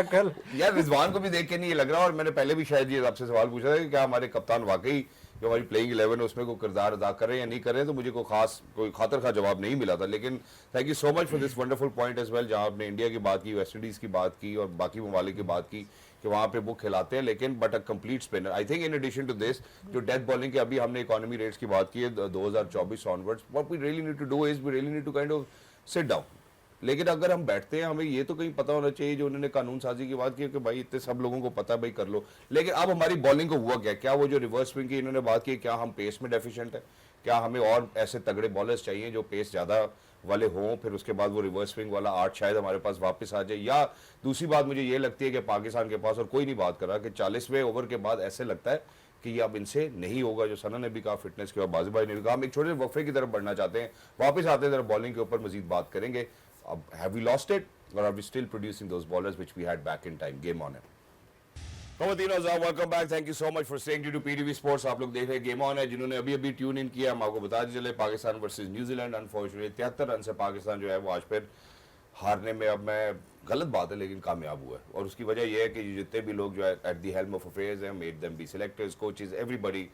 कर ले। यार रिजवान को भी देख के नहीं ये लग रहा, और मैंने पहले भी शायद ये आपसे सवाल पूछा था कि क्या हमारे कप्तान वाकई जो हमारी प्लेइंग 11 है उसमें कोई किरदार अदा कर रहे हैं या नहीं कर रहे हैं, तो मुझे कोई खातर खा जवाब नहीं मिला था। लेकिन thank you so much for this wonderful point as well, जहां आपने इंडिया की बात की, वेस्ट इंडीज की बात की और बाकी ममालिक की बात की कि वहां पे वो खिलाते हैं लेकिन but a complete spinner. I think in addition to this जो डेथ बॉलिंग के अभी हमने इकोनॉमी रेट्स की बात की है 2024 onwards, what we really need to do is we really need to kind of sit down. लेकिन अगर हम बैठते हैं, हमें ये तो कहीं पता होना चाहिए, जो उन्होंने कानून साजी की बात की कि भाई इतने सब लोगों को पता है भाई कर लो। लेकिन अब हमारी बॉलिंग को हुआ क्या वो जो रिवर्स स्विंग की इन्होंने बात की, क्या हम पेस में डेफिशिएंट है? क्या हमें और ऐसे तगड़े बॉलर्स चाहिए जो पेस ज़्यादा वाले हों, फिर उसके बाद वो रिवर्स स्विंग वाला आर्ट शायद हमारे पास वापस आ जाए? या दूसरी बात मुझे ये लगती है कि पाकिस्तान के पास, और कोई नहीं बात कर रहा, कि 40वें ओवर के बाद ऐसे लगता है कि ये अब इनसे नहीं होगा। जो सना ने भी कहा, फिटनेस के बाद बाजी भाई ने भी कहा। हम एक छोटे से वक्फे की तरफ बढ़ना चाहते हैं, वापस आते हैं जरा बॉलिंग के ऊपर मजीद बात करेंगे। Have we lost it, or are we still producing those bowlers which we had back in time? Game on it. Welcome back. Thank you so much for staying tuned to PTV Sports. आप लोग देख रहे हैं गेम ऑन है। जिन्होंने अभी ट्यून इन किया, हम आपको बता चले Pakistan versus New Zealand, unfortunately 73 run से पाकिस्तान जो है वो आज फिर हारने में, अब मैं गलत बात है लेकिन कामयाब हुआ है। और उसकी वजह यह है कि जितने भी लोग जो है at the helm of affairs हैं, made them be selectors, coaches, everybody,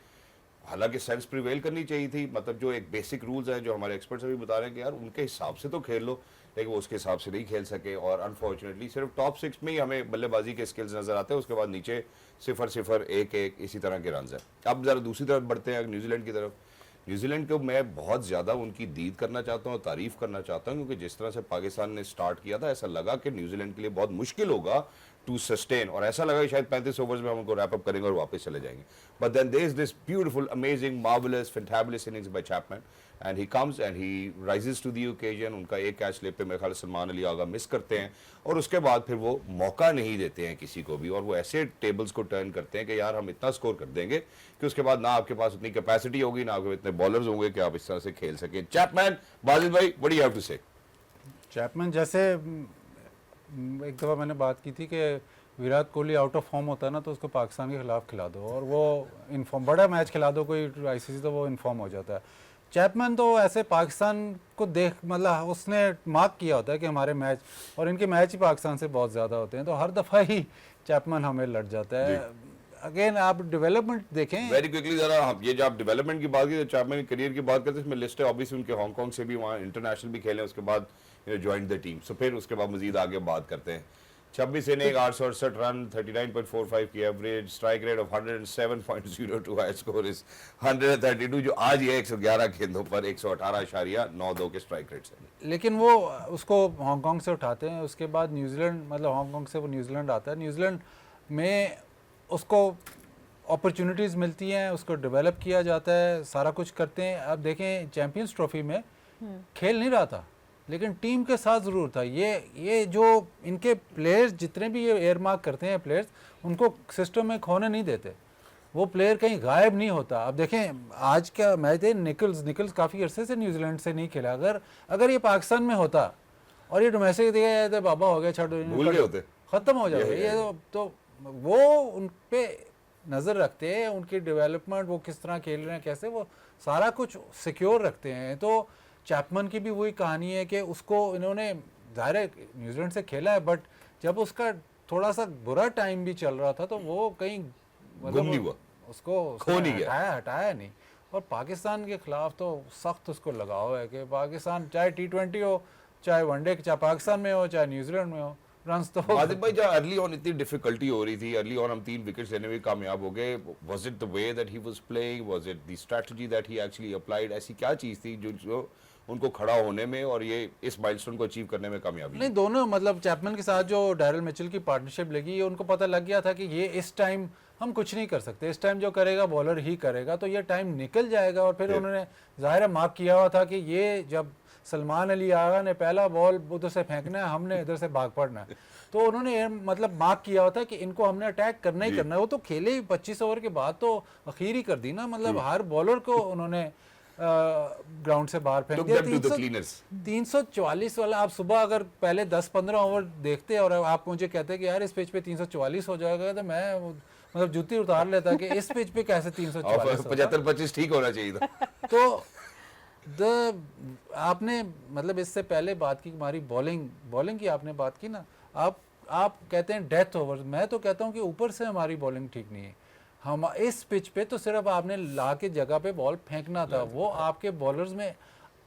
हालांकि सेंस प्रिवेल करनी चाहिए थी। मतलब जो एक बेसिक रूल्स हैं जो हमारे एक्सपर्ट्स अभी बता रहे हैं कि यार उनके हिसाब से तो खेल लो, लेकिन वो उसके हिसाब से नहीं खेल सके। और अनफॉर्चुनेटली सिर्फ टॉप 6 में ही हमें बल्लेबाजी के स्किल्स नजर आते हैं, उसके बाद नीचे 0-0, 1-1 इसी तरह के रन हैं। अब जरा दूसरी तरफ बढ़ते हैं न्यूजीलैंड की तरफ। न्यूजीलैंड को मैं बहुत ज़्यादा उनकी दीद करना चाहता हूँ, तारीफ़ करना चाहता हूँ, क्योंकि जिस तरह से पाकिस्तान ने स्टार्ट किया था ऐसा लगा कि न्यूजीलैंड के लिए बहुत मुश्किल होगा टू सस्टेन, और ऐसा लगा कि शायद 35 ओवर्स में हम उनको रैप अप करेंगे और वापस चले जाएंगे। But then there is this beautiful, amazing, marvellous, fantabulous innings by Chapman, and he comes and he rises to the occasion. उनका एक कैच स्लिप पे मेरे ख्याल सलमान अली आगा मिस करते हैं, और उसके बाद फिर वो मौका नहीं देते हैं किसी को भी, और वो ऐसे टेबल्स को टर्न करते हैं कि यार हम इतना स्कोर कर देंगे कि उसके बाद ना आपके पास उतनी कैपेसिटी होगी, ना आपके इतने बॉलर्स होंगे कि आप इस तरह से खेल सकें। चैपमैन, बाजिद भाई, what do you have to say? Chapman जैसे एक दफ़ा मैंने बात की थी कि Virat Kohli out of form होता है ना तो उसको पाकिस्तान के खिलाफ खिला दो और वो इनफॉर्म, बड़ा मैच खिला दो कोई आईसीसी तो वो इन्फॉर्म हो जाता है। चैपमैन तो ऐसे पाकिस्तान को देख मतलब उसने मार्क किया होता है कि हमारे मैच, और इनके मैच ही पाकिस्तान से बहुत ज़्यादा होते हैं, तो हर दफ़ा ही चैपमैन हमें लड़ जाता है। अगेन आप डेवलपमेंट देखें वेरी क्विकली जरा, हम ये जो आप डेवलपमेंट की बात की, चैपमैन करियर की बात करते हैं, इसमें लिस्ट है ऑब्वियसली उनके हांगकांग से भी वहाँ इंटरनेशनल भी खेले, उसके बाद ज्वाइन द टीम, सो फिर उसके बाद मजीद आगे बात करते हैं। 26 इनिंग 868 रन 39.45 की average, strike rate of 107.02, high score is 132, जो आज ये 111 गेंदों पर 118.92 के स्ट्राइक रेट से। लेकिन वो उसको हांगकांग से उठाते हैं, उसके बाद न्यूजीलैंड, मतलब हांगकांग से वो न्यूजीलैंड आता है, न्यूजीलैंड में उसको अपॉर्चुनिटीज़ मिलती हैं, उसको डेवलप किया जाता है, सारा कुछ करते हैं। अब देखें चैंपियंस ट्रॉफी में खेल नहीं रहा था लेकिन टीम के साथ ज़रूर था। ये जो इनके प्लेयर्स जितने भी ये एयर मार्क करते हैं प्लेयर्स, उनको सिस्टम में खोने नहीं देते, वो प्लेयर कहीं गायब नहीं होता। अब देखें आज का मैच है, निकल्स काफ़ी अरसे से न्यूजीलैंड से नहीं खेला, अगर ये पाकिस्तान में होता और ये डोमेस्टिक दिया जाए तो बाबा हो गया, छोड़ो भूल गए होते, ख़त्म हो जाएगा ये तो वो उन पे नज़र रखते हैं, उनकी डेवलपमेंट, वो किस तरह खेल रहे हैं, कैसे, वो सारा कुछ सिक्योर रखते हैं। तो चैपमैन की भी वही कहानी है कि उसको इन्होंने ज़ाहिर है न्यूजीलैंड से खेला है, बट जब उसका थोड़ा सा बुरा टाइम भी चल रहा था तो वो कहीं मतलब उसको हटाया नहीं। और पाकिस्तान के खिलाफ तो सख्त उसको लगाव है कि पाकिस्तान चाहे T20 हो, चाहे वनडे, चाहे पाकिस्तान में हो, चाहे न्यूजीलैंड में हो, रन्स तो आदिल भाई जब अर्ली ऑन इतनी डिफिकल्टी हो रही थी, अर्ली ऑन हम 3 विकेट्स लेने में कामयाब हो गए, was it the way that he was playing, was it the strategy that he actually applied, ऐसी क्या चीज थी जो उनको खड़ा होने में और ये इस माइलस्टोन को अचीव करने में कामयाबी? नहीं, दोनों मतलब चैपमैन के साथ जो डैरिल मिचेल की पार्टनरशिप लगी, ये उनको पता लग गया था कि ये इस टाइम हम कुछ नहीं कर सकते, इस टाइम जो करेगा बॉलर ही करेगा, तो ये टाइम निकल जाएगा। और फिर उन्होंने ज़ाहिर मार्क किया हुआ था कि ये जब सलमान अली आगा ने पहला बॉल उधर से फेंकना है, हमने इधर से भाग पड़ना है, तो उन्होंने मतलब मार्क किया हुआ था कि इनको हमने अटैक करना ही करना है। वो तो खेले ही 25 ओवर के बाद तो अखीर ही कर दी ना, मतलब हर बॉलर को उन्होंने ग्राउंड से बाहर फेंक दिया। 344 वाला, आप सुबह अगर पहले 10-15 ओवर देखते और आप मुझे कहते कि यार इस पिच पे 344 हो जाएगा, तो मैं मतलब जूती उतार लेता कि इस पिच पे कैसे 344, 75-25 ठीक होना चाहिए था। तो आपने मतलब इससे पहले बात की हमारी बॉलिंग की आपने बात की ना, आप कहते हैं डेथ ओवर, मैं तो कहता हूँ कि ऊपर से हमारी बॉलिंग ठीक नहीं है। हम इस पिच पे तो सिर्फ आपने ला के जगह पे बॉल फेंकना था, वो आपके बॉलर्स में,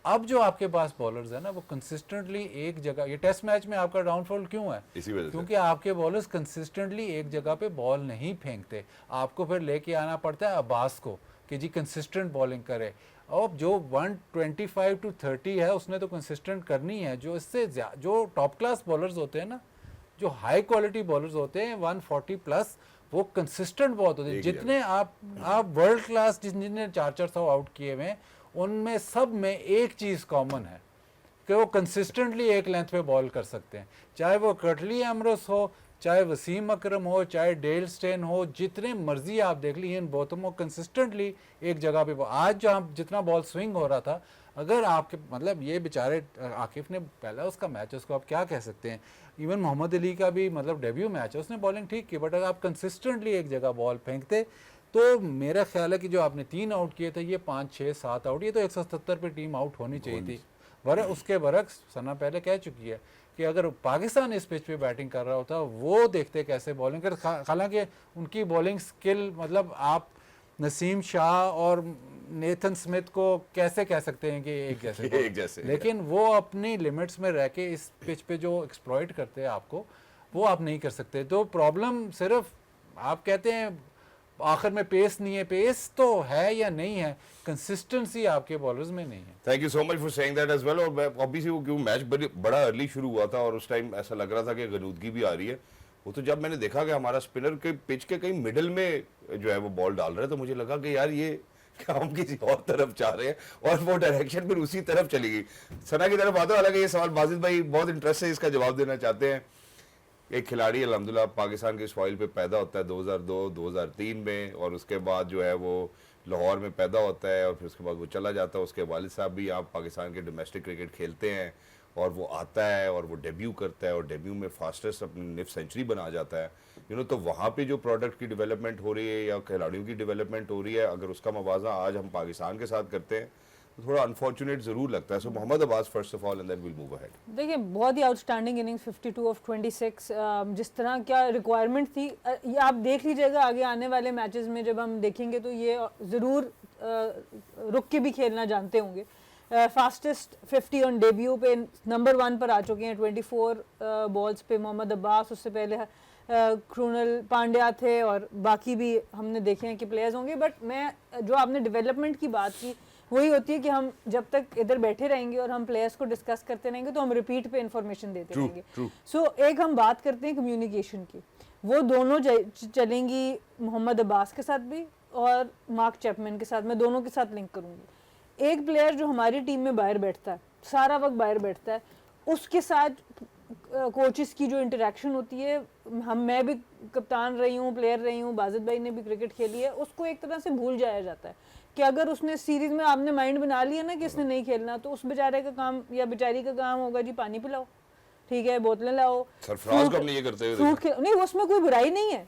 अब जो आपके पास बॉलर्स है ना वो कंसिस्टेंटली एक जगह, ये टेस्ट मैच में आपका डाउनफॉल क्यों है? इसी वजह से, क्योंकि आपके बॉलर्स कंसिस्टेंटली एक जगह पे बॉल नहीं फेंकते, आपको फिर लेके आना पड़ता है अब्बास को कि जी कंसिस्टेंट बॉलिंग करे। और जो 125 to 30 है उसने तो कंसिस्टेंट करनी है। जो इससे जो टॉप क्लास बॉलर्स होते हैं ना, जो हाई क्वालिटी बॉलर्स होते हैं 140 प्लस, वो कंसिस्टेंट बहुत होते हैं। जितने आप वर्ल्ड क्लास जिन्हें 400 आउट किए हुए हैं, उनमें सब में एक चीज़ कॉमन है कि वो कंसिस्टेंटली एक लेंथ पे बॉल कर सकते हैं, चाहे वो कर्टली एमरोस हो, चाहे वसीम अकरम हो, चाहे डेल स्टेन हो, जितने मर्जी आप देख लीजिए इन बोतम वो कंसिस्टेंटली एक जगह पे। आज जो आप जितना बॉल स्विंग हो रहा था, अगर आपके मतलब ये बेचारे आकिफ ने पहला उसका मैच, उसको आप क्या कह सकते हैं, इवन मोहम्मद अली का भी मतलब डेब्यू मैच है, उसने बॉलिंग ठीक की, बट अगर आप कंसिस्टेंटली एक जगह बॉल फेंकते तो मेरा ख्याल है कि जो आपने 3 आउट किए थे, ये 5, 6, 7 आउट, ये तो 170 पे टीम आउट होनी चाहिए थी। उसके बरक्स सना पहले कह चुकी है कि अगर पाकिस्तान इस पिच पे बैटिंग कर रहा होता, वो देखते कैसे बॉलिंग कर, हालांकि उनकी बॉलिंग स्किल, मतलब आप नसीम शाह और नेथन स्मिथ को कैसे कह सकते हैं कि एक जैसे लेकिन वो अपनी लिमिट्स में रह के इस पिच पे जो एक्सप्लॉइट करते हैं आपको, वो आप नहीं कर सकते। तो प्रॉब्लम सिर्फ आप कहते हैं आखिर में पेस नहीं है, पेस तो है या नहीं है, कंसिस्टेंसी आपके बॉलर्स में नहीं है। Thank you so much for saying that as well. और ऑब्वियसली वो क्यों मैच बड़ा अर्ली शुरू हुआ था और उस टाइम ऐसा लग रहा था कि गनूदगी भी आ रही है, वो तो जब मैंने देखा कि हमारा स्पिनर के पिच के कहीं मिडिल में जो है वो बॉल डाल रहे, तो मुझे लगा कि यार ये क्या हम किसी और तरफ जा रहे हैं, और वो डायरेक्शन फिर उसी तरफ चली गई। सना की तरफ आता हूं, हालांकि ये सवाल बाजिद भाई बहुत इंटरेस्ट से इसका जवाब देना चाहते हैं। एक खिलाड़ी अल्हम्दुलिल्लाह पाकिस्तान के सॉइल पे पैदा होता है 2002-2003 में, और उसके बाद जो है वो लाहौर में पैदा होता है और फिर उसके बाद वो चला जाता है। उसके वालिद साहब भी यहाँ पाकिस्तान के डोमेस्टिक क्रिकेट खेलते हैं और वो आता है और वो डेब्यू करता है और डेब्यू में फास्टेस्ट अपनी निफ सेंचुरी बना जाता है, तो वहाँ पे जो प्रोडक्ट की डेवलपमेंट हो रही है या खिलाड़ियों की डेवलपमेंट हो रही है, अगर उसका मवाजा आज हम पाकिस्तान के साथ करते हैं तो थोड़ा अनफॉर्चुनेट जरूर लगता है। So Mohammad Abbas first of all and then will move ahead. देखिए बहुत ही आउटस्टैंडिंग इनिंग्स 52 ऑफ 26, जिस तरह क्या रिक्वायरमेंट थी, ये आप देख लीजिएगा आगे आने वाले मैचेस में जब हम देखेंगे तो ये ज़रूर रुक के भी खेलना जानते होंगे। फास्टेस्ट 50 ऑन डेब्यू पे नंबर 1 पर आ चुके हैं 24 बॉल्स पे मोहम्मद अब्बास, उससे पहले क्रूनल पांड्या थे और बाकी भी हमने देखे हैं कि प्लेयर्स होंगे। बट मैं जो आपने डेवलपमेंट की बात की वही होती है कि हम जब तक इधर बैठे रहेंगे और हम प्लेयर्स को डिस्कस करते रहेंगे तो हम रिपीट पे इंफॉर्मेशन देते रहेंगे। सो एक हम बात करते हैं कम्युनिकेशन की, वो दोनों चलेंगी मोहम्मद अब्बास के साथ भी और मार्क चैपमैन के साथ, मैं दोनों के साथ लिंक करूँगी। एक प्लेयर जो हमारी टीम में बाहर बैठता है, सारा वक्त बाहर बैठता है, उसके साथ कोचेस की जो इंटरेक्शन होती है, मैं भी कप्तान रही हूँ, प्लेयर रही हूँ, बाजिद भाई ने भी क्रिकेट खेली है, उसको एक तरह से भूल जाया जाता है कि अगर उसने सीरीज में आपने माइंड बना लिया ना कि इसने नहीं खेलना, तो उस बेचारे का काम या बेचारी का काम होगा जी पानी पिलाओ, ठीक है, बोतलें लाओ, नहीं उसमें कोई बुराई नहीं है,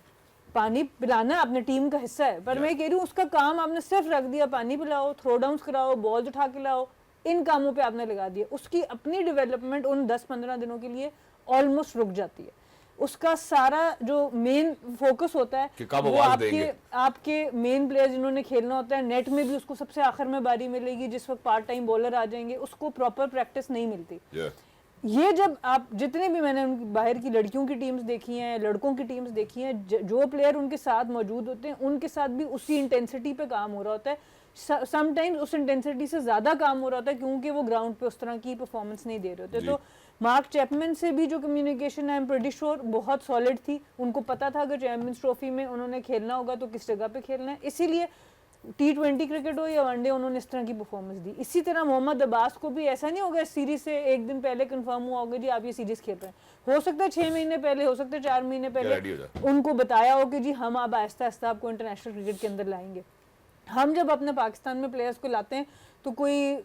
पानी पिलाना अपने टीम का हिस्सा है, पर मैं कह रही हूँ उसका काम आपने सिर्फ रख दिया पानी पिलाओ, थ्रो डाउन्स कराओ, बॉल उठा के लाओ, इन कामों पे आपने लगा दिया, उसकी अपनी डेवलपमेंट उन 10-15 दिनों के लिए ऑलमोस्ट रुक जाती है। उसका सारा जो मेन फोकस होता है वो आपके मेन प्लेयर जिन्होंने खेलना होता है, नेट में भी उसको सबसे आखिर में बारी मिलेगी, जिस वक्त पार्ट टाइम बॉलर आ जाएंगे उसको प्रॉपर प्रैक्टिस नहीं मिलती। ये जब आप जितने भी मैंने बाहर की लड़कियों की टीम्स देखी हैं, लड़कों की टीम्स देखी हैं, जो प्लेयर उनके साथ मौजूद होते हैं उनके साथ भी उसी इंटेंसिटी पे काम हो रहा होता है, समटाइम्स उस इंटेंसिटी से ज़्यादा काम हो रहा होता है क्योंकि वो ग्राउंड पे उस तरह की परफॉर्मेंस नहीं दे रहे होते। तो मार्क चैपमैन से भी जो communication I am pretty sure बहुत सॉलिड थी, उनको पता था अगर चैंपियंस ट्रॉफी में उन्होंने खेलना होगा तो किस जगह पे खेलना है, इसीलिए T20 क्रिकेट हो या वनडे उन्होंने इस तरह की परफॉर्मेंस दी। इसी तरह मोहम्मद अब्बास को भी ऐसा नहीं होगा इस सीरीज से एक दिन पहले कंफर्म हुआ होगा जी आप ये सीरीज खेल रहे हैं, हो सकता है 6 महीने पहले, हो सकता है 4 महीने पहले उनको बताया हो कि जी हम अब आहिस्ता आहिस्ता आपको इंटरनेशनल क्रिकेट के अंदर लाएंगे। हम जब अपने पाकिस्तान में प्लेयर्स को लाते हैं तो कोई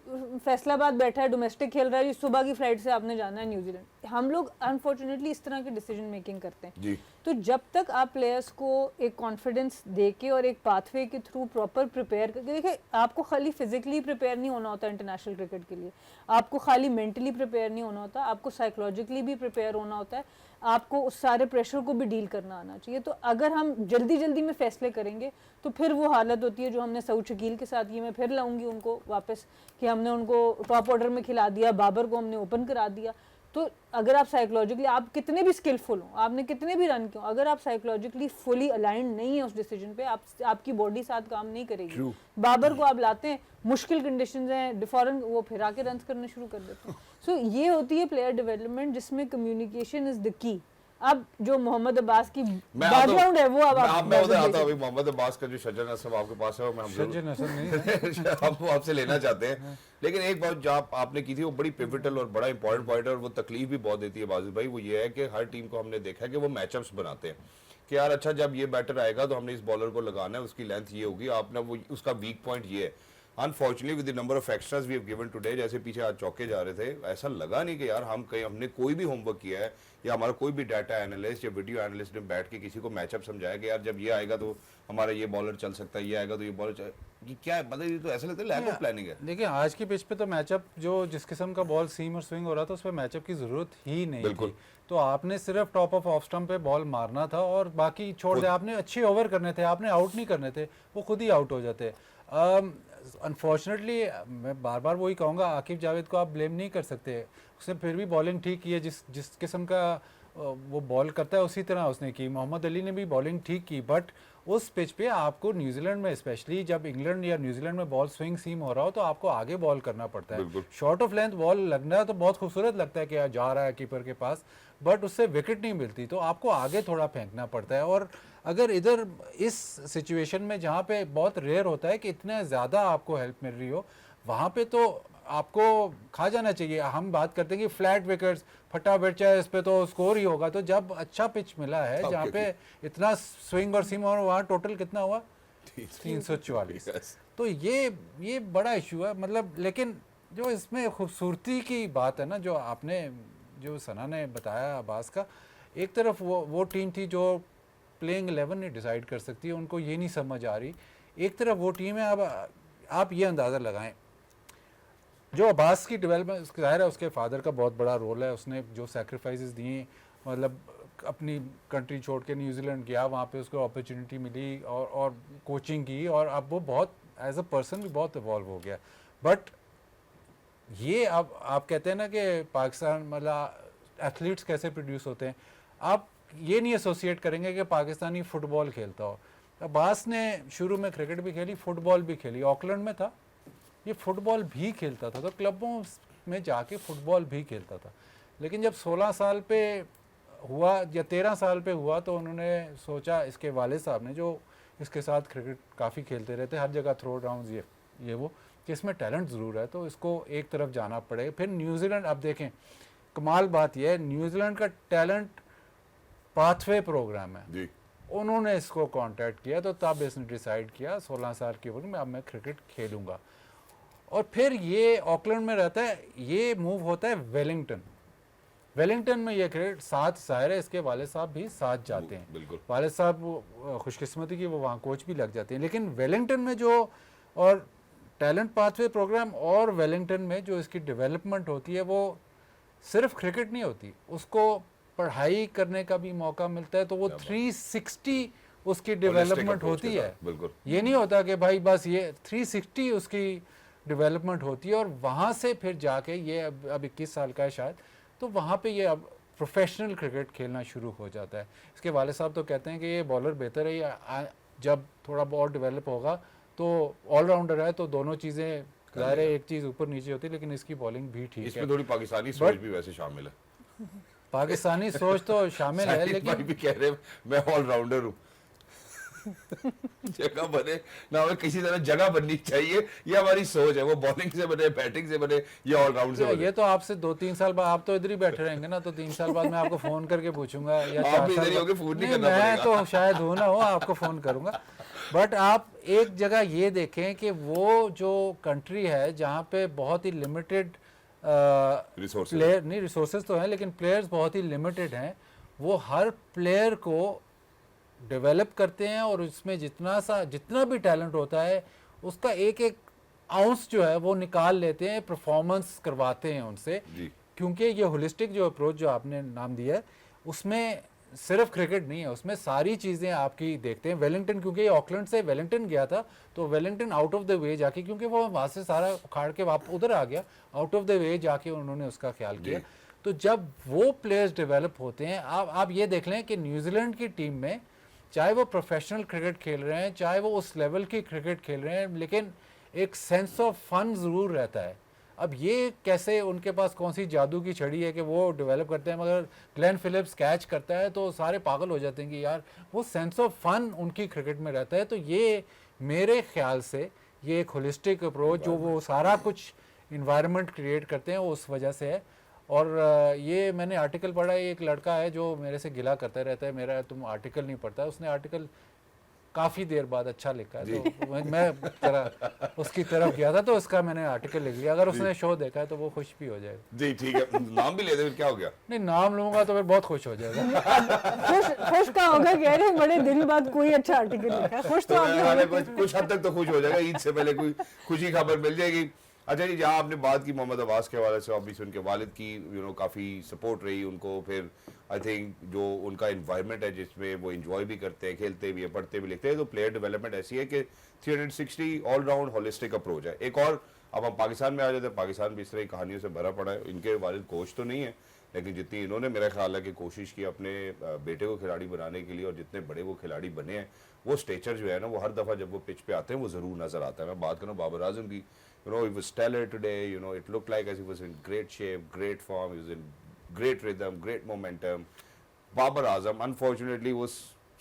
फैसलाबाद बैठा है डोमेस्टिक खेल रहा है, सुबह की फ्लाइट से आपने जाना है न्यूजीलैंड, हम लोग अनफॉर्चुनेटली इस तरह के डिसीजन मेकिंग करते हैं जी। तो जब तक आप प्लेयर्स को एक कॉन्फिडेंस देके और एक पाथवे के थ्रू प्रॉपर प्रिपेयर करके, देखिए आपको खाली फिजिकली प्रिपेयर नहीं होना होता इंटरनेशनल क्रिकेट के लिए, आपको खाली मेंटली प्रिपेयर नहीं होना होता, आपको साइकोलॉजिकली भी प्रिपेयर होना होता है, आपको उस सारे प्रेशर को भी डील करना आना चाहिए। तो अगर हम जल्दी जल्दी में फैसले करेंगे तो फिर वो हालत होती है जो हमने सऊद शकील के साथ, ये मैं फिर लाऊंगी उनको वापस कि हमने उनको टॉप ऑर्डर में खिला दिया, बाबर को हमने ओपन करा दिया। तो अगर आप साइकोलॉजिकली, आप कितने भी स्किलफुल हो, आपने कितने भी रन किए, अगर आप साइकोलॉजिकली फुली अलाइंड नहीं है उस डिसीजन पे, आपकी बॉडी साथ काम नहीं करेगी। बाबर को आप लाते हैं, मुश्किल कंडीशंस हैं, फौरन वो फिर आके रन करने शुरू कर देते हैं। सो ये होती है प्लेयर डेवलपमेंट जिसमें कम्युनिकेशन इज द की। अब जो मोहम्मद अब्बास की बैकग्राउंड है वो अब मैं उधर आता हूं, मोहम्मद अब्बास का जो शजर नसब आपके पास है वो हम आपसे लेना चाहते हैं, लेकिन एक बात जो आपने की थी वो बड़ी पिवटल और बड़ा इंपॉर्टेंट पॉइंट है और वो तकलीफ भी बहुत देती है बाजिद भाई, वो ये है कि हर टीम को हमने देखा है कि वो मैचअप्स बनाते हैं कि यार अच्छा जब ये बैटर आएगा तो हमने इस बॉलर को लगाना है, उसकी लेंथ ये होगी, आपने वो उसका वीक पॉइंट ये है। Unfortunately with the number of extras we have given today, जैसे पीछे आज चौके जा रहे थे, ऐसा लगा नहीं कि यार हमने कोई भी होमवर्क किया है या हमारा कोई भी डाटा एनालिस्ट या वीडियो एनालिस्ट ने बैठ के किसी को मैचअप समझाया कि यार जब ये आएगा तो हमारा ये बॉलर चल सकता है, ये आएगा तो ये बॉलर ये क्या है, मतलब ये तो ऐसा लगता है लैक ऑफ प्लानिंग है। देखिए आज की पिच पे तो मैचअप जो जिस किस्म का बॉल सीम और स्विंग हो रहा था उस पर मैचअप की जरूरत ही नहीं थी, तो आपने सिर्फ टॉप ऑफ स्टंप पे बॉल मारना था और बाकी छोड़ दे, आपने अच्छे ओवर करने थे, आपने आउट नहीं करने थे, वो खुद ही आउट हो जाते। अनफॉर्चुनेटली मैं बार बार वही कहूँगा, आकिब जावेद को आप ब्लेम नहीं कर सकते, उसने फिर भी बॉलिंग ठीक की है, जिस किस्म का वो बॉल करता है उसी तरह उसने की। मोहम्मद अली ने भी बॉलिंग ठीक की, बट उस पिच पे आपको न्यूजीलैंड में स्पेशली जब इंग्लैंड या न्यूजीलैंड में बॉल स्विंग सीम हो रहा हो तो आपको आगे बॉल करना पड़ता है। शॉर्ट ऑफ लेंथ बॉल लगना तो बहुत खूबसूरत लगता है कि जा रहा है कीपर के पास, बट उससे विकेट नहीं मिलती, तो आपको आगे थोड़ा फेंकना पड़ता है। और अगर इधर इस सिचुएशन में जहाँ पे बहुत रेयर होता है कि इतना ज़्यादा आपको हेल्प मिल रही हो, वहाँ पे तो आपको खा जाना चाहिए। हम बात करते हैं कि फ्लैट विकेट्स फटाफट चाहे इस पे तो स्कोर ही होगा, तो जब अच्छा पिच मिला है जहाँ पे इतना स्विंग और सीम और वहाँ टोटल कितना हुआ 344, तो ये बड़ा इशू है। मतलब लेकिन जो इसमें खूबसूरती की बात है ना, जो आपने जो सना ने बताया अब्बास का, एक तरफ वो टीम थी जो प्लेइंग 11 नहीं डिसाइड कर सकती है, उनको ये नहीं समझ आ रही। एक तरफ वो टीम है, अब आप ये अंदाज़ा लगाएं जो अब्बास की डेवलपमेंट, ज़ाहिर है उसके फादर का बहुत बड़ा रोल है, उसने जो सेक्रीफाइसेस दिए, मतलब अपनी कंट्री छोड़ के न्यूजीलैंड गया, वहाँ पे उसको अपॉर्चुनिटी मिली और कोचिंग की, और अब वो बहुत एज अ पर्सन भी बहुत इवॉल्व हो गया। बट ये अब आप कहते हैं ना कि पाकिस्तान मतलब एथलीट्स कैसे प्रोड्यूस होते हैं, आप ये नहीं एसोसिएट करेंगे कि पाकिस्तानी फ़ुटबॉल खेलता हो। अब्बास ने शुरू में क्रिकेट भी खेली, फ़ुटबॉल भी खेली, ऑकलैंड में था, ये फ़ुटबॉल भी खेलता था, तो क्लबों में जाके फ़ुटबॉल भी खेलता था। लेकिन जब 16 साल पे हुआ या 13 साल पे हुआ, तो उन्होंने सोचा, इसके वाले साहब ने जो इसके साथ क्रिकेट काफ़ी खेलते रहते, हर जगह थ्रो डाउन ये वो, कि इसमें टैलेंट ज़रूर है, तो इसको एक तरफ जाना पड़ेगा। फिर न्यूजीलैंड, अब देखें कमाल बात यह है, न्यूजीलैंड का टैलेंट पाथवे प्रोग्राम है जी। उन्होंने इसको कांटेक्ट किया, तो तब इसने डिसाइड किया 16 साल की उम्र में अब मैं क्रिकेट खेलूँगा। और फिर ये ऑकलैंड में रहता है, ये मूव होता है वेलिंगटन। वेलिंगटन में ये क्रिकेट साथ, ज़ाहिर है इसके वाले साहब भी साथ जाते हैं, बिल्कुल। वाले साहब खुशकिस्मती की वो वहाँ कोच भी लग जाते हैं। लेकिन वेलिंगटन में जो और टैलेंट पाथवे प्रोग्राम और वेलिंगटन में जो इसकी डेवलपमेंट होती है, वो सिर्फ क्रिकेट नहीं होती, उसको पढ़ाई करने का भी मौका मिलता है, तो वो 360 उसकी डेवलपमेंट होती है। बिल्कुल। ये नहीं होता कि भाई बस ये 360 उसकी डेवलपमेंट होती है, और वहाँ से फिर जाके ये अब 21 साल का है शायद, तो वहाँ पे ये अब प्रोफेशनल क्रिकेट खेलना शुरू हो जाता है। इसके वाले साहब तो कहते हैं कि ये बॉलर बेहतर है, ये जब थोड़ा बहुत डेवलप होगा तो ऑलराउंडर है, तो दोनों चीज़ें, ज़ाहिर है एक चीज़ ऊपर नीचे होती है, लेकिन इसकी बॉलिंग भी ठीक है। इसमें थोड़ी पाकिस्तानी सोच भी वैसे शामिल है। पाकिस्तानी सोच तो शामिल है, लेकिन भी कह रहे मैं ऑलराउंडर हूँ। जगह बने ना, हमें किसी तरह जगह बननी चाहिए, ये हमारी सोच है, वो बॉलिंग से बने, बैटिंग से बने, ये ऑलराउंड से बने। ये तो आपसे 2-3 साल बाद, आप तो इधर ही बैठे रहेंगे ना, तो 3 साल बाद मैं आपको फोन करके पूछूंगा, या 4 आप इधर ही साल होके बाद, फोन नहीं नहीं, करना मैं पड़ेगा। तो शायद हूँ ना हो, आपको फोन करूंगा। बट आप एक जगह ये देखें कि वो जो कंट्री है जहाँ पे बहुत ही लिमिटेड प्लेयर, नहीं रिसोर्सेज तो हैं, लेकिन प्लेयर्स बहुत ही लिमिटेड हैं, वो हर प्लेयर को डेवलप करते हैं, और उसमें जितना भी टैलेंट होता है उसका एक एक आउंस जो है वो निकाल लेते हैं, परफॉर्मेंस करवाते हैं उनसे, क्योंकि ये होलिस्टिक जो अप्रोच जो आपने नाम दिया है, उसमें सिर्फ क्रिकेट नहीं है, उसमें सारी चीज़ें आपकी देखते हैं। वेलिंगटन, क्योंकि ये ऑकलैंड से वेलिंगटन गया था, तो Wellington out of the way जाके, क्योंकि वो वहाँ से सारा उखाड़ के वापस उधर आ गया, आउट ऑफ द वे जाके उन्होंने उसका ख्याल किया। तो जब वो प्लेयर्स डेवलप होते हैं, आप ये देख लें कि न्यूजीलैंड की टीम में चाहे वो प्रोफेशनल क्रिकेट खेल रहे हैं, चाहे वो उस लेवल की क्रिकेट खेल रहे हैं, लेकिन एक सेंस ऑफ फन ज़रूर रहता है। अब ये कैसे, उनके पास कौन सी जादू की छड़ी है कि वो डेवलप करते हैं, मगर ग्लेन फिलिप्स कैच करता है तो सारे पागल हो जाते हैं कि यार वो सेंस ऑफ फन उनकी क्रिकेट में रहता है। तो ये मेरे ख्याल से ये एक होलिस्टिक अप्रोच जो वो सारा कुछ इन्वायरमेंट क्रिएट करते हैं, वो उस वजह से है। और ये मैंने आर्टिकल पढ़ा है, एक लड़का है जो मेरे से गिला करता रहता है, मेरा तुम आर्टिकल नहीं पढ़ता, उसने आर्टिकल काफ़ी देर बाद अच्छा लिखा है, तो मैं उसकी तरफ गया था, तो उसका मैंने आर्टिकल लिख लिया। अगर उसने शो देखा है तो वो खुश भी हो जाएगा। जी ठीक है, नाम भी ले दे, फिर क्या हो गया? नहीं, नाम लूंगा तो फिर बहुत खुश हो जाएगा। खुश का होगा, कह रहे बड़े दिन बाद कोई अच्छा आर्टिकल लिखा, खुश तो आप कुछ हद तक तो खुश हो जाएगा, ईद से पहले कोई खुशी खबर मिल जाएगी। अच्छा जी, जहाँ आपने बात की मोहम्मद अब्बास के हवाले से, ऑब्वियसली उनके वालिद की काफ़ी सपोर्ट रही उनको, फिर आई थिंक जो उनका इन्वायरमेंट है जिसमें वो इंजॉय भी करते हैं, खेलते भी हैं, पढ़ते भी लिखते हैं, तो प्लेयर डेवलपमेंट ऐसी है कि 360 ऑलराउंड होलिस्टिक अप्रोच है। एक और, अब हम पाकिस्तान में आ जाते हैं, पाकिस्तान भी इस तरह की कहानियों से भरा पड़ा है। इनके वालिद कोच तो नहीं है, लेकिन जितनी इन्होंने मेरा ख्याल है कि कोशिश की अपने बेटे को खिलाड़ी बनाने के लिए, और जितने बड़े वो खिलाड़ी बने हैं, वो स्टेचर जो है ना, वो हर दफ़ा जब वो पिच पे आते हैं वो ज़रूर नज़र आता है। मैं बात करूँ बाबर आजम की, he was stellar today, it looked like as he was in great shape, great form, he was in great rhythm, great momentum. Babar Azam unfortunately वो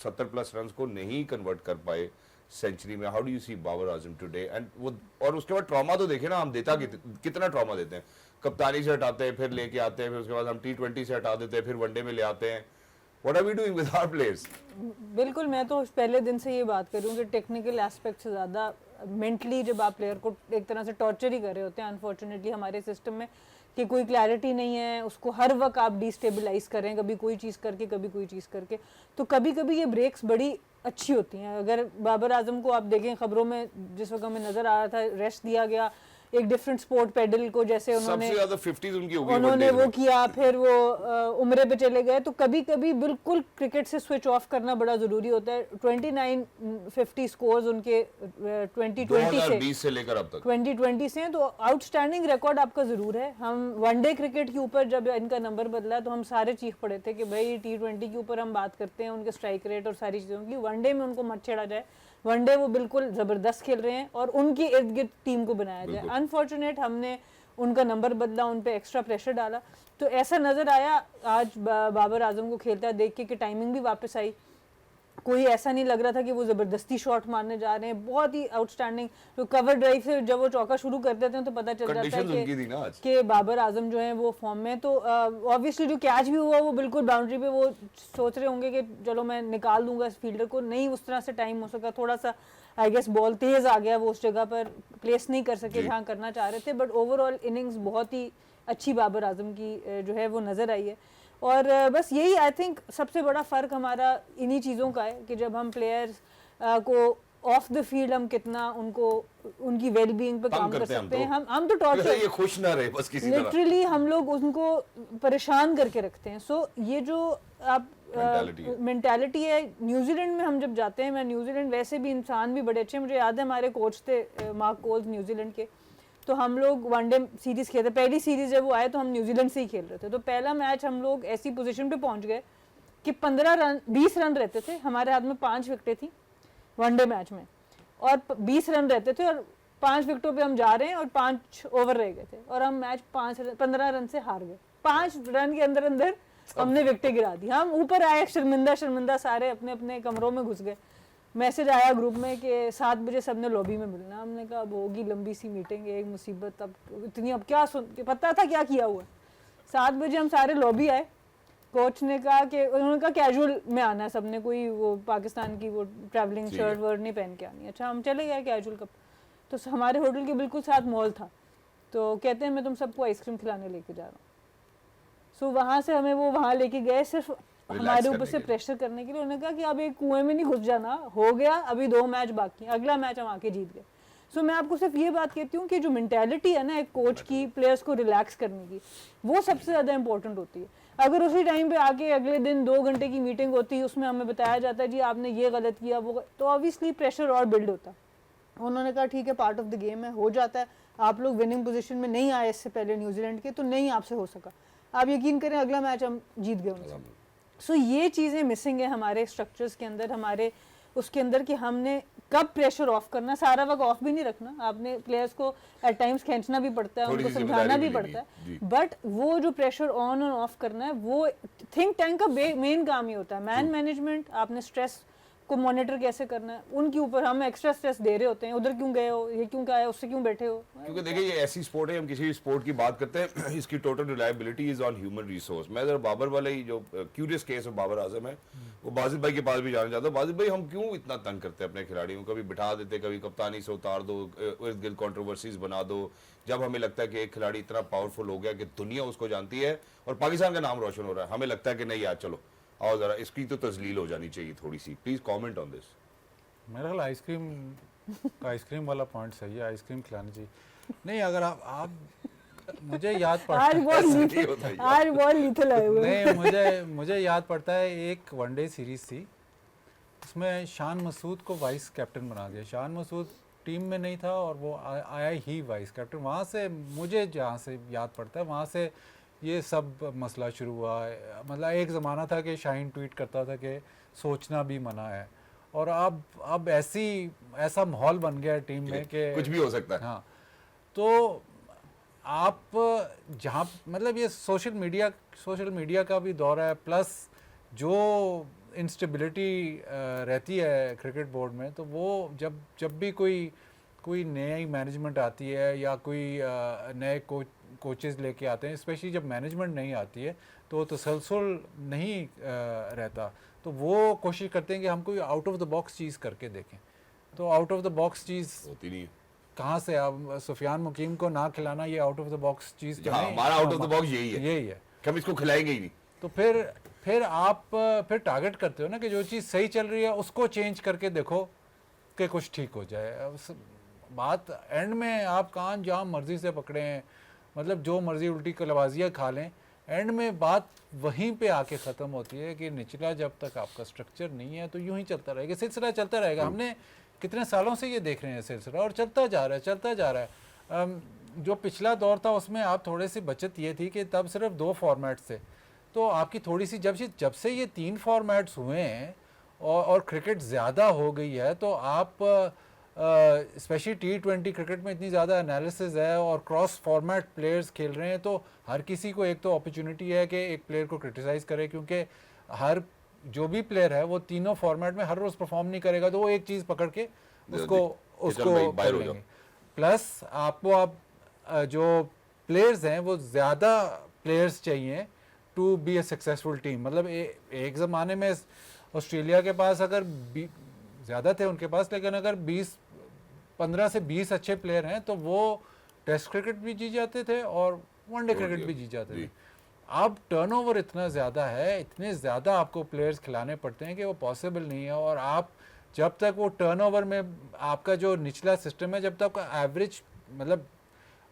70+ रन को नहीं कन्वर्ट कर पाए सेंचुरी में। How do you see Babar Azam today? And वो, और उसके बाद ट्रॉमा तो देखे ना, हम देता कितना ट्रॉमा देते हैं, कप्तानी से हटाते हैं, फिर लेके आते हैं, फिर उसके बाद हम T20 से हटा देते हैं, फिर वनडे में ले आते हैं। What are we doing with our players? बिल्कुल, मैं तो पहले दिन से ये बात करूँ कि टेक्निकल एस्पेक्ट से ज़्यादा मेंटली जब आप प्लेयर को एक तरह से टॉर्चर ही कर रहे होते हैं अनफॉर्चुनेटली हमारे सिस्टम में, कि कोई क्लैरिटी नहीं है, उसको हर वक्त आप डिस्टेबलाइज करें, कभी कोई चीज़ करके कभी कोई चीज़ करके। तो कभी कभी ये ब्रेक्स बड़ी अच्छी होती हैं। अगर बाबर आजम को आप देखें खबरों में जिस वक्त हमें नज़र आ रहा था, रेस्ट दिया गया एक डिफरेंट स्पोर्ट पेडल को, जैसे उन्होंने सबसे ज्यादा 50s उनकी हो गई, उन्होंने वो किया, फिर वो उम्रे पे चले गए। तो कभी कभी बिल्कुल क्रिकेट से स्विच ऑफ करना बड़ा ज़रूरी होता है। 2950 स्कोर्स उनके 2020 से लेकर अब तक 2020 से हैं, तो आउटस्टैंडिंग रिकॉर्ड आपका ज़रूर है। हम वनडे क्रिकेट के ऊपर जब इनका नंबर बदला तो हम सारे चीख पड़े थे कि भाई T20 के ऊपर हम बात करते हैं उनके स्ट्राइक रेट और सारी चीज़ों की, वनडे में उनको मत छेड़ा जाए। वनडे वो बिल्कुल ज़बरदस्त खेल रहे हैं और उनकी इर्द गिर्द टीम को बनाया जाए। अनफॉर्चुनेट हमने उनका नंबर बदला, उन पे एक्स्ट्रा प्रेशर डाला, तो ऐसा नज़र आया आज बाबर आजम को खेलता देख के कि टाइमिंग भी वापस आई। कोई ऐसा नहीं लग रहा था कि वो ज़बरदस्ती शॉट मारने जा रहे हैं। बहुत ही आउटस्टैंडिंग जो कवर ड्राइव से जब वो चौका शुरू कर देते हैं तो पता चल जाता है कि बाबर आजम जो है वो फॉर्म में। तो ऑब्वियसली जो कैच भी हुआ वो बिल्कुल बाउंड्री पे, वो सोच रहे होंगे कि चलो मैं निकाल दूंगा इस फील्डर को, नहीं उस तरह से टाइम हो सका, थोड़ा सा आई गेस बॉल तेज़ आ गया, वो उस जगह पर प्लेस नहीं कर सके जहाँ करना चाह रहे थे। बट ओवरऑल इनिंग्स बहुत ही अच्छी बाबर आजम की जो है वो नज़र आई है। और बस यही आई थिंक सबसे बड़ा फ़र्क हमारा इन्हीं चीज़ों का है कि जब हम प्लेयर्स को ऑफ द फील्ड हम कितना उनको उनकी वेल बीइंग पे काम कर सकते हैं। हम तो टॉर्चर, ये खुश ना रहे बस किसी तरह, लिटरली हम लोग उनको परेशान करके रखते हैं। सो ये जो आप मेंटालिटी है, न्यूजीलैंड में हम जब जाते हैं, मैं न्यूजीलैंड वैसे भी इंसान भी बड़े अच्छे, मुझे याद है हमारे कोच थे मार्क कोल्स न्यूजीलैंड के, तो हम लोग वनडे सीरीज़ खेलते, पहली सीरीज़ जब वो आए तो हम न्यूजीलैंड से ही खेल रहे थे। तो पहला मैच हम लोग ऐसी पोजीशन पे पहुंच गए कि 20 रन रहते थे, हमारे हाथ में 5 विकेटें थी वनडे मैच में, और 20 रन रहते थे और 5 विकेटों पे हम जा रहे हैं और 5 ओवर रह गए थे और हम मैच 15 रन से हार गए। 5 रन के अंदर अंदर हमने विकेटें गिरा दी। हम ऊपर आए शर्मिंदा सारे अपने अपने कमरों में घुस गए। मैसेज आया ग्रुप में कि 7 बजे सबने लॉबी में मिलना। हमने कहा अब होगी लंबी सी मीटिंग, एक मुसीबत, अब इतनी, अब क्या पता था क्या किया हुआ। 7 बजे हम सारे लॉबी आए, कोच ने कहा कि उन्होंने कहा कैजुअल में आना है सबने, कोई वो पाकिस्तान की वो ट्रैवलिंग शर्ट वर्ट नहीं पहन के आनी। अच्छा हम चले गए कैजुअल कप, तो हमारे होटल के बिल्कुल साथ मॉल था, तो कहते हैं मैं तुम सबको आइसक्रीम खिलाने लेके जा रहा हूँ। सो वहाँ से हमें वो वहाँ लेके गए सिर्फ हमारे ऊपर से प्रेशर करने के लिए। उन्होंने कहा कि अब एक कुएं में नहीं घुस जाना, हो गया, अभी 2 मैच बाकी, अगला मैच हम आके जीत गए। सो मैं आपको सिर्फ ये बात कहती हूँ कि जो मेंटालिटी है ना एक कोच की प्लेयर्स को रिलैक्स करने की, वो सबसे ज़्यादा इंपॉर्टेंट होती है। अगर उसी टाइम पे आके अगले दिन 2 घंटे की मीटिंग होती है, उसमें हमें बताया जाता है जी आपने ये गलत किया वो, तो ऑब्वियसली प्रेशर और बिल्ड होता है। उन्होंने कहा ठीक है पार्ट ऑफ द गेम है, हो जाता है, आप लोग विनिंग पोजीशन में नहीं आए इससे पहले न्यूजीलैंड के, तो नहीं आपसे हो सका, आप यकीन करें अगला मैच हम जीत गए उनसे। सो ये चीज़ें मिसिंग है हमारे स्ट्रक्चर्स के अंदर, हमारे उसके अंदर कि हमने कब प्रेशर ऑफ करना, सारा वक्त ऑफ भी नहीं रखना, आपने प्लेयर्स को एट टाइम्स खींचना भी पड़ता है, उनको समझाना भी पड़ता है, बट वो जो प्रेशर ऑन और ऑफ करना है वो थिंक टैंक का मेन काम ही होता है। मैन मैनेजमेंट, आपने स्ट्रेस को मॉनिटर कैसे करना है, उनके ऊपर हम एक्स्ट्रा स्ट्रेस दे रहे होते हैं, उधर क्यों गए हो, ये क्यों क्या है, उससे क्यों बैठे हो। क्योंकि देखिए ये ऐसी स्पोर्ट है, हम किसी भी स्पोर्ट की बात करते हैं इसकी total reliability is on human resource. मैं जरा बाबर वाले ही जो curious case of Babar Azam है वो बाजिद भाई के पास भी जाना चाहता हूँ। बाजिद भाई हम क्यों इतना तंग करते हैं अपने खिलाड़ियों को, कभी बिठा देते, कभी कप्तानी से उतार दो, इर्द गिर्द कॉन्ट्रोवर्सीज बना दो, जब हमें लगता है कि एक खिलाड़ी इतना पावरफुल हो गया कि दुनिया उसको जानती है और पाकिस्तान का नाम रोशन हो रहा है, हमें लगता है कि नहीं यार चलो आओ जरा इसकी तो तजलील हो जानी चाहिए थोड़ी सी। Please comment on this. मेरा ख्याल आइसक्रीम वाला पॉइंट सही है, आइसक्रीम खिलानी चाहिए। नहीं अगर आप मुझे याद पड़ता है नहीं मुझे याद पड़ता है एक वनडे सीरीज थी, उसमें शान मसूद को वाइस कैप्टन बना दिया। शान मसूद टीम में नहीं था और वो आया ही वाइस कैप्टन। वहाँ से मुझे जहाँ से याद पड़ता है वहाँ से ये सब मसला शुरू हुआ है। मतलब एक ज़माना था कि शाहीन ट्वीट करता था कि सोचना भी मना है, और अब ऐसा माहौल बन गया है टीम में कि कुछ भी हो सकता है। हाँ, तो आप जहाँ मतलब ये सोशल मीडिया का भी दौर है, प्लस जो इंस्टेबिलिटी रहती है क्रिकेट बोर्ड में, तो वो जब भी कोई नई मैनेजमेंट आती है या कोई नए कोचेस लेके आते हैं, स्पेशली जब मैनेजमेंट नहीं आती है तो तसलसल नहीं रहता, तो वो कोशिश करते हैं कि हम कोई आउट ऑफ द बॉक्स चीज़ करके देखें। तो आउट ऑफ द बॉक्स चीज़ होती नहीं है। कहाँ से आप सुफियान मुकीम को ना खिलाना, ये आउट ऑफ द बॉक्स चीज़ तो नहीं, हमारा आउट ऑफ द बॉक्स यही है कि हम इसको खिलाएंगे ही नहीं। तो फिर आप फिर टारगेट करते हो ना कि जो चीज़ सही चल रही है उसको चेंज करके देखो कि कुछ ठीक हो जाए। बात एंड में आप कान जहाँ मर्जी से पकड़ें, मतलब जो मर्जी उल्टी कलबाजियाँ खा लें, एंड में बात वहीं पे आके ख़त्म होती है कि निचला जब तक आपका स्ट्रक्चर नहीं है तो यूं ही चलता रहेगा, सिलसिला चलता रहेगा। हमने कितने सालों से ये देख रहे हैं सिलसिला, और चलता जा रहा है। जो पिछला दौर था उसमें आप थोड़ी सी बचत ये थी कि तब सिर्फ 2 फॉर्मेट्स थे, तो आपकी थोड़ी सी जब से ये 3 फॉर्मेट्स हुए हैं और क्रिकेट ज़्यादा हो गई है, तो आप स्पेशली T20 क्रिकेट में इतनी ज़्यादा एनालिसिस है और क्रॉस फॉर्मेट प्लेयर्स खेल रहे हैं, तो हर किसी को एक तो अपॉर्चुनिटी है कि एक प्लेयर को क्रिटिसाइज़ करे, क्योंकि हर जो भी प्लेयर है वो तीनों फॉर्मेट में हर रोज़ परफॉर्म नहीं करेगा, तो वो एक चीज़ पकड़ के उसको कर लेंगे। प्लस आपको अब जो प्लेयर्स हैं वो ज़्यादा प्लेयर्स चाहिए to be a successful team. मतलब एक ज़माने में ऑस्ट्रेलिया के पास अगर ज़्यादा थे उनके पास, लेकिन अगर 15 से 20 अच्छे प्लेयर हैं तो वो टेस्ट क्रिकेट भी जीत जाते थे और वनडे क्रिकेट भी जीत जाते थे। अब टर्नओवर इतना ज़्यादा है, इतने ज़्यादा आपको प्लेयर्स खिलाने पड़ते हैं कि वो पॉसिबल नहीं है। और आप जब तक वो टर्नओवर में आपका जो निचला सिस्टम है, जब तक एवरेज, मतलब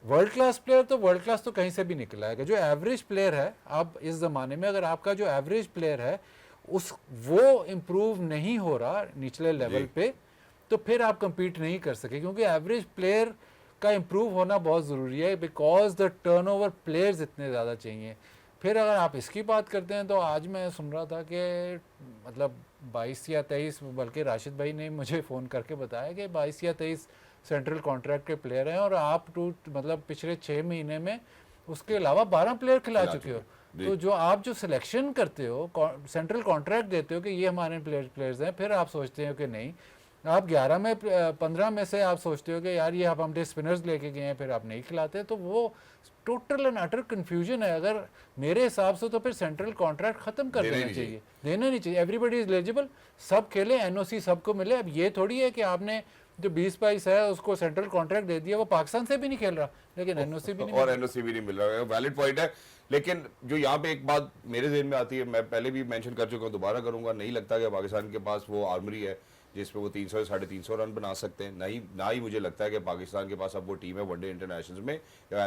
वर्ल्ड क्लास प्लेयर तो वर्ल्ड क्लास तो कहीं से भी निकल आएगा, जो एवरेज प्लेयर है अब इस ज़माने में, अगर आपका जो एवरेज प्लेयर है वो इम्प्रूव नहीं हो रहा निचले लेवल पे, तो फिर आप compete नहीं कर सके, क्योंकि एवरेज प्लेयर का इम्प्रूव होना बहुत ज़रूरी है, बिकॉज द टर्नओवर प्लेयर्स इतने ज़्यादा चाहिए। फिर अगर आप इसकी बात करते हैं तो आज मैं सुन रहा था कि मतलब 22 या 23, बल्कि राशिद भाई ने मुझे फ़ोन करके बताया कि 22 या 23 सेंट्रल कॉन्ट्रैक्ट के प्लेयर हैं, और आप मतलब पिछले 6 महीने में उसके अलावा 12 प्लेयर खिला चुके हो। तो जो आप जो सिलेक्शन करते हो, सेंट्रल कॉन्ट्रैक्ट देते हो कि ये हमारे प्लेयर्स हैं, फिर आप सोचते हो कि नहीं, आप 11 में 15 में से आप सोचते हो कि यार ये आप हमने स्पिनर्स लेके गए हैं, फिर आप नहीं खिलाते, तो वो टोटल एंड अटर कन्फ्यूजन है। अगर मेरे हिसाब से तो फिर सेंट्रल कॉन्ट्रैक्ट खत्म कर देना चाहिए, देना नहीं चाहिए। एवरीबडी इज एलिजिबल, सब खेले, एनओसी सबको मिले। अब ये थोड़ी है कि आपने जो 20-22 है उसको सेंट्रल कॉन्ट्रैक्ट दे दिया, वो पाकिस्तान से भी नहीं खेल रहा, लेकिन एनओसी भी नहीं, और एनओसी भी नहीं मिल रहा है। वैलिड पॉइंट है। लेकिन जो यहाँ पे एक बात मेरे ज़हन में आती है, मैं पहले भी मेंशन कर चुका हूँ, दोबारा करूंगा, नहीं लगता कि पाकिस्तान के पास वो आर्मरी है जिसमें वो 300 से 350 रन बना सकते हैं। नहीं, ना ही मुझे लगता है कि पाकिस्तान के पास अब वो टीम है वनडे इंटरनेशनल में, या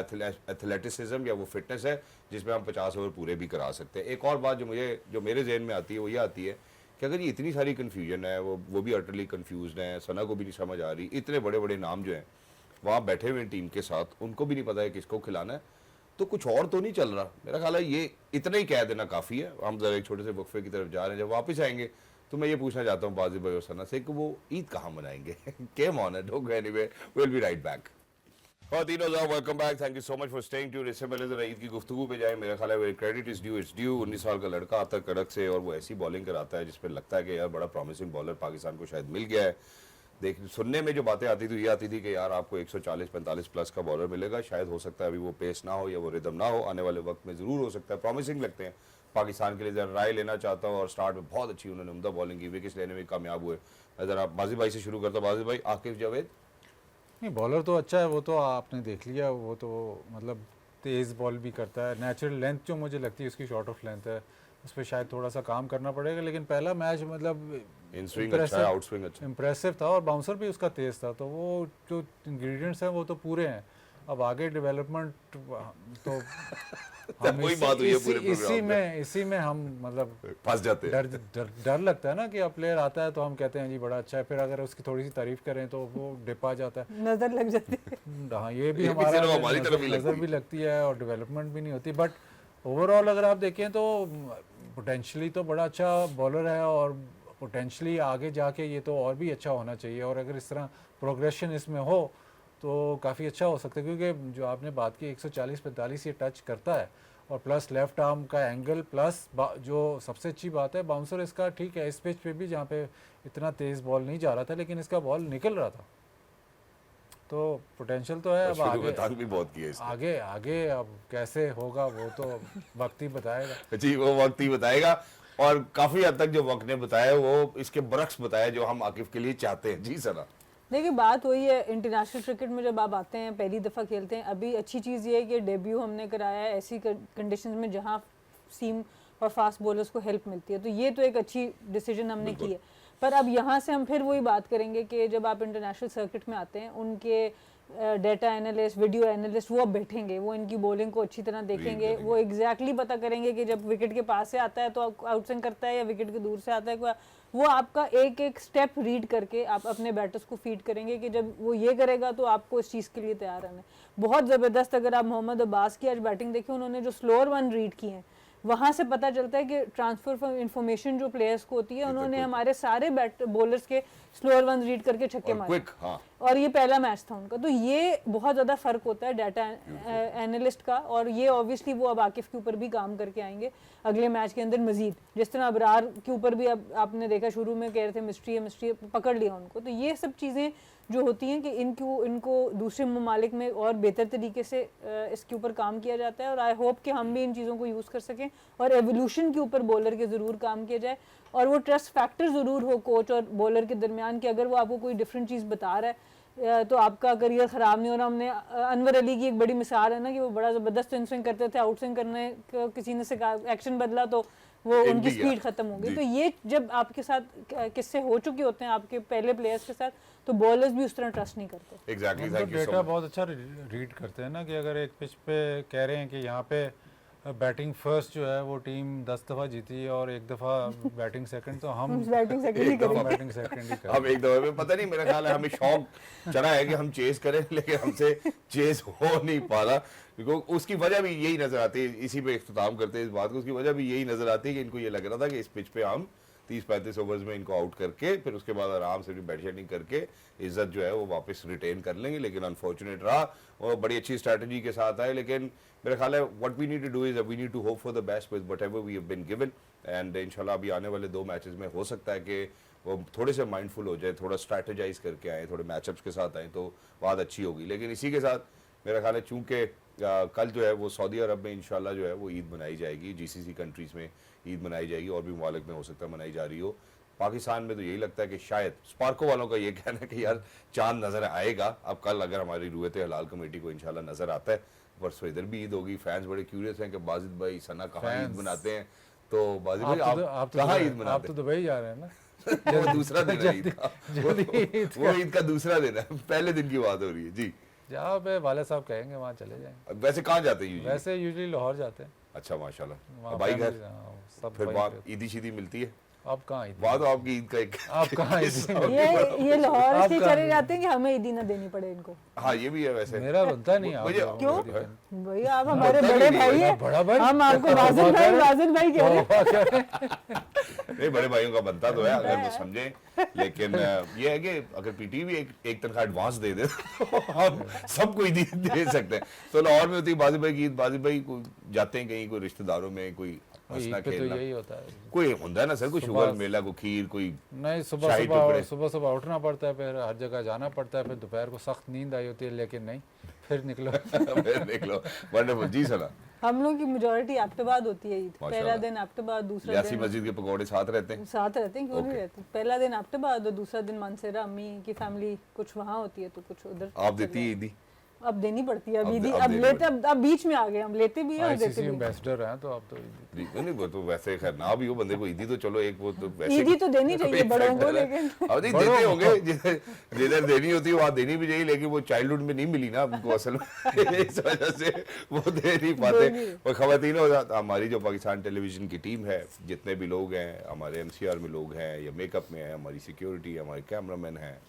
एथलेटिसिज्म या वो फिटनेस है जिसमें हम 50 ओवर पूरे भी करा सकते हैं। एक और बात जो मेरे जहन में आती है वो ये आती है कि अगर ये इतनी सारी कन्फ्यूजन है, वो भी अटरली कन्फ्यूज है, सना को भी नहीं समझ आ रही, इतने बड़े बड़े नाम जो हैं वहाँ बैठे हुए टीम के साथ, उनको भी नहीं पता है किसको खिलाना है, तो कुछ और तो नहीं चल रहा। मेरा ख्याल है ये इतना ही कह देना काफ़ी है। हम जरा एक छोटे से वक्फे की तरफ जा रहे हैं, जब वापस आएंगे तो मैं ये पूछना चाहता हूँ बाजी भाई और सना से कि वो ईद कहाँ मनाएंगे। Came on it, okay, anyway will be right back. और तीनों welcome back, thank you so much for staying tuned. इससे पहले जरा ईद की गुफ्तगू पे जाए, मेरा ख्याल है credit is due, it's due. 19 साल का लड़का आता है कड़क से और वो ऐसी बॉलिंग कराता है जिसमें लगता है कि यार बड़ा प्रॉमिसिंग बॉलर पाकिस्तान को शायद मिल गया है। देख, सुनने में जो बातें आती थी, ये आती थी कि यार आपको 140-45 प्लस का बॉलर मिलेगा, शायद हो सकता है अभी वो पेस ना हो या वो रिदम ना हो, आने वाले वक्त में ज़रूर हो सकता है। प्रॉमिसिंग लगते हैं पाकिस्तान के लिए। ज़रा राय लेना चाहता हूँ, और स्टार्ट में बहुत अच्छी उन्होंने उम्दा बॉलिंग की, विकेट्स लेने में कामयाब हुए। मैं ज़रा बाजी भाई से शुरू करता हूँ। बाजी भाई, आकिब जावेद नहीं, बॉलर तो अच्छा है, वो तो आपने देख लिया, वो तो मतलब तेज़ बॉल भी करता है। नेचुरल लेंथ जो मुझे लगती है उसकी शॉर्ट ऑफ लेंथ है, उस पर शायद थोड़ा सा काम करना पड़ेगा, लेकिन पहला मैच मतलब इन स्विंग अच्छा है, आउट स्विंग अच्छा, इम्प्रेसिव था, और बाउंसर भी उसका तेज़ था, तो वो जो इंग्रेडिएंट्स हैं वो तो पूरे हैं। अब आगे डेवलपमेंट तो हम इसी में हम मतलब फंस जाते हैं। डर लगता है ना कि अब प्लेयर आता है तो हम कहते हैं जी बड़ा अच्छा है, फिर अगर उसकी थोड़ी सी तारीफ करें तो वो डिप आ जाता है, नजर लग जाती है। हाँ, ये भी हमारा नजर भी लगती है और डेवलपमेंट भी नहीं होती। बट ओवरऑल अगर आप देखें तो पोटेंशली तो बड़ा अच्छा बॉलर है, और पोटेंशली आगे जाके ये तो और भी अच्छा होना चाहिए, और अगर इस तरह प्रोग्रेशन इसमें हो तो काफ़ी अच्छा हो सकता है। क्योंकि जो आपने बात की 140-45 ये टच करता है, और प्लस लेफ्ट आर्म का एंगल, प्लस जो सबसे अच्छी बात है बाउंसर इसका ठीक है, इस पिच पे भी जहाँ पे इतना तेज़ बॉल नहीं जा रहा था लेकिन इसका बॉल निकल रहा था, तो पोटेंशियल तो है। अब आगे भी बहुत किया इसने। आगे अब कैसे होगा वो तो वक्त ही बताएगा। जी, वो वक्त ही बताएगा, और काफ़ी हद तक जो वक्त ने बताया वो इसके बरक्स बताया जो हम आकिफ के लिए चाहते हैं। जी सना। देखिए बात वही है, इंटरनेशनल क्रिकेट में जब आप आते हैं पहली दफ़ा खेलते हैं, अभी अच्छी चीज़ ये है कि डेब्यू हमने कराया है ऐसी कंडीशंस में जहां सीम और फास्ट बॉलर्स को हेल्प मिलती है, तो ये तो एक अच्छी डिसीजन हमने की है। पर अब यहाँ से हम फिर वही बात करेंगे कि जब आप इंटरनेशनल सर्किट में आते हैं, उनके डेटा एनालिस्ट, वीडियो एनालिस्ट, वो अब बैठेंगे, वो इनकी बॉलिंग को अच्छी तरह देखेंगे, वो एग्जैक्टली पता करेंगे कि जब विकेट के पास से आता है तो आउट स्विंग करता है या विकेट के दूर से आता है, वो आपका एक एक स्टेप रीड करके आप अपने बैटर्स को फीड करेंगे कि जब वो ये करेगा तो आपको इस चीज़ के लिए तैयार रहना है। बहुत ज़बरदस्त, अगर आप मोहम्मद अब्बास की आज बैटिंग देखें, उन्होंने जो स्लोअर वन रीड किए हैं वहाँ से पता चलता है कि ट्रांसफर इन्फॉर्मेशन जो प्लेयर्स को होती है, उन्होंने हमारे सारे बॉलर्स के स्लोअर वन रीड करके छक्के मारे, और ये पहला मैच था उनका, तो ये बहुत ज़्यादा फ़र्क होता है डाटा एनालिस्ट का, और ये ऑब्वियसली वो अब आकिफ के ऊपर भी काम करके आएंगे अगले मैच के अंदर मजीद। जिस तरह अबरार के ऊपर भी अब आपने देखा, शुरू में कह रहे थे मिस्ट्री पकड़ लिया उनको, तो ये सब चीज़ें जो होती हैं कि इनको दूसरे ममालिक में और बेहतर तरीके से इसके ऊपर काम किया जाता है, और आई होप कि हम भी इन चीज़ों को यूज़ कर सकें और एवोल्यूशन के ऊपर बॉलर के ज़रूर काम किया जाए, और वो ट्रस्ट फैक्टर ज़रूर हो कोच और बॉलर के दरमियान कि अगर वो आपको कोई डिफरेंट चीज़ बता रहा है तो आपका करियर ख़राब नहीं हो रहा। हमने अनवर अली की एक बड़ी मिसाल है ना कि वो बड़ा ज़बरदस्त इन स्विंग करते थे, आउट स्विंग करने का किसी ने एक्शन बदला तो वो उनकी स्पीड ख़त्म हो गई। तो ये जब आपके साथ किस्से हो चुके होते हैं आपके पहले प्लेयर्स के साथ, तो बॉलर्स भी उस तरह ट्रस्ट नहीं करते। एग्जैक्टली, डेटा बहुत अच्छा रीड करते हैं ना कि अगर एक पिच पे कह रहे हैं कि यहाँ पे बैटिंग फर्स्ट जो है वो टीम 10 दफ़ा जीती है और एक दफ़ा बैटिंग सेकंड, तो हम बैटिंग सेकंड ही करें। हम एक दफ़ा में पता नहीं, मेरा ख्याल है हमें शौक चढ़ा है कि हम चेस करें, लेकिन हमसे चेस हो नहीं पा रहा, क्योंकि उसकी वजह भी यही नज़र आती है। इसी पे इख्तिताम करते हैं इस बात को, उसकी वजह भी यही नज़र आती है कि इनको ये लग रहा था कि इस पिच पे हम 30-35 ओवर्स में इनको आउट करके फिर उसके बाद आराम से भी बैट शेटिंग करके इज्जत जो है वो वापस रिटेन कर लेंगे, लेकिन अनफॉर्चुनेट रहा और बड़ी अच्छी स्ट्रैटेजी के साथ आए। लेकिन मेरा ख्याल है what we need to do is we need to hope for the best with whatever we have been given, and इंशाल्लाह अभी आने वाले 2 मैचेस में हो सकता है कि वो थोड़े से माइंडफुल हो जाए, थोड़ा स्ट्रैटेजाइज करके आए, थोड़े मैचअप्स के साथ आए तो बात अच्छी होगी। लेकिन इसी के साथ मेरा ख्याल है चूँकि कल जो है वो सऊदी अरब में इंशाल्लाह जो है वो ईद मनाई जाएगी, GCC कंट्रीज़ में ईद मनाई जाएगी, और भी ममालिक में हो सकता है मनाई जा रही हो। पाकिस्तान में तो यही लगता है कि शायद स्पार्को वालों का ये कहना है कि यार चांद नज़र आएगा। अब कल अगर हमारी रुयत हलाल कमेटी को इंशाल्लाह नज़र आता है, परसों इधर भी ईद होगी। फैंस बड़े क्यूरियस हैं कि बाजिद भाई सना कहाँ ईद मनाते हैं, तो बाजिद भाई आप कहाँ ईद मनाते हैं? आप तो दुबई जा रहे हैं ना। वो दूसरा दिन है ईद का, वो ईद का दूसरा दिन है, पहले दिन की बात हो रही है जी। जहाँ पे वाले साहब कहेंगे वहाँ चले जाएंगे। वैसे कहाँ जाते हैं? वैसे यूजुअली लाहौर जाते हैं। अच्छा माशाल्लाह, भाई घर सब फिर वहाँ ईदी शीदी मिलती है? आप कहाँ ईद? वहाँ तो आपकी ईद का एक आप कहाँ ये लाहौर इसलिए चले जाते हैं कि हमें ईदी ना देनी पड़े इनको। हाँ ये भी है वैसे। मेरा बनता नहीं आप। क्यों भैया, आप हमारे बड़े भाई हैं, बड़ा भाई, हम आपको वाजिद भाई कह रहे हैं। नहीं बड़े भाइयों का बनता तो है अगर वो समझे, लेकिन ये है कि अगर पीटी भी एक तनख्वाह एडवांस दे दे तो हम सबको ईद दे सकते हैं। तो लाहौर में होती है बाजिद भाई की ईद, बाजिद भाई को जाते हैं कहीं कोई रिश्तेदारों में, कोई हंसना खेलना, तो यही होता है। कोई होता है ना सर, कोई शुगर मेला, कोई खीर, कोई नहीं, सुबह उठना पड़ता है, फिर हर जगह जाना पड़ता है, फिर दोपहर को सख्त नींद आई होती है, लेकिन नहीं फिर निकलो फिर निकलो। वंडरफुल जी सना। हम लोग की मेजॉरिटी एबटाबाद होती है ईद, पहला दिन एबटाबाद, दूसरा दिन मस्जिद के पकौड़े साथ रहते हैं? साथ रहते हैं, क्यों नहीं रहते। पहला दिन एबटाबाद और दूसरा दिन मानसेरा, अम्मी की फैमिली कुछ वहाँ होती है तो कुछ उधर। आप देती है ईदी? अब देनी पड़ती है, अब लेते, अब बीच में आ गए हम, लेते भी हैं और देते भी हैं। एम्बेसडर हैं तो अब तो नहीं वो तो वैसे खैर ना भी हो बंदे को ईदी तो चलो एक वो तो वैसे ईदी तो देनी चाहिए बड़ों को, लेकिन अब नहीं देते होंगे जिधर देनी होती है वहाँ देनी भी चाहिए, लेकिन वो चाइल्डहुड में नहीं मिली ना उनको असल में, इस वजह से वो दे नहीं पाते। और खवातीन हो जाता, हमारी जो पाकिस्तान टेलीविजन की टीम है, जितने भी लोग हैं हमारे MCR में लोग हैं या मेकअप में है, हमारी सिक्योरिटी, हमारे कैमरामैन हैं,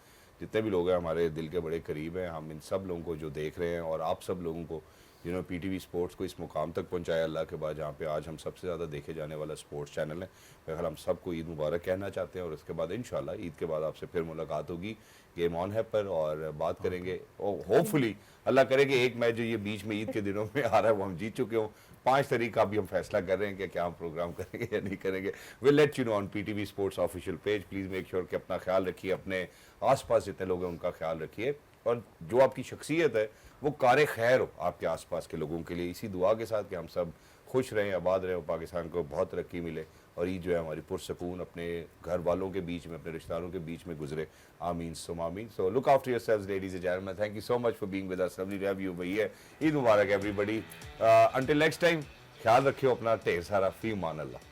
जितने भी लोग हैं हमारे दिल के बड़े करीब हैं। हम इन सब लोगों को जो देख रहे हैं और आप सब लोगों को जिन्होंने PTV स्पोर्ट्स को इस मुकाम तक पहुंचाया अल्लाह के बाद, जहाँ पे आज हम सबसे ज़्यादा देखे जाने वाला स्पोर्ट्स चैनल है, मेरे हम सबको ईद मुबारक कहना चाहते हैं। और उसके बाद इंशाल्लाह ईद के बाद आपसे फिर मुलाकात होगी गेम ऑन है पर, और बात करेंगे और होपफुली अल्लाह करे कि एक मैच जो ये बीच में ईद के दिनों में आ रहा है वो हम जीत चुके हों। 5 तारीख का भी हम फैसला कर रहे हैं कि क्या हम प्रोग्राम करेंगे या नहीं करेंगे। Will let you know on PTV sports official page. Please make sure कि अपना ख्याल रखिए, अपने आसपास जितने लोग हैं उनका ख्याल रखिए, और जो आपकी शख्सियत है वो कार खैर हो आपके आसपास के लोगों के लिए। इसी दुआ के साथ कि हम सब खुश रहें, आबाद रहें और पाकिस्तान को बहुत तरक्की मिले। और ईद जो है हमारी पुरसकून अपने घर वालों के बीच में, अपने रिश्तेदारों के बीच में गुजरे. आमीन सुम आमीन. So look after yourselves ladies and gentleman. Thank you so much for being with us. Lovely to have you भैया. ईद मुबारक एवरीबॉडी. अंटिल नेक्स्ट टाइम ख्याल रखियो अपना. ढेर सारा फी मान अल्लाह.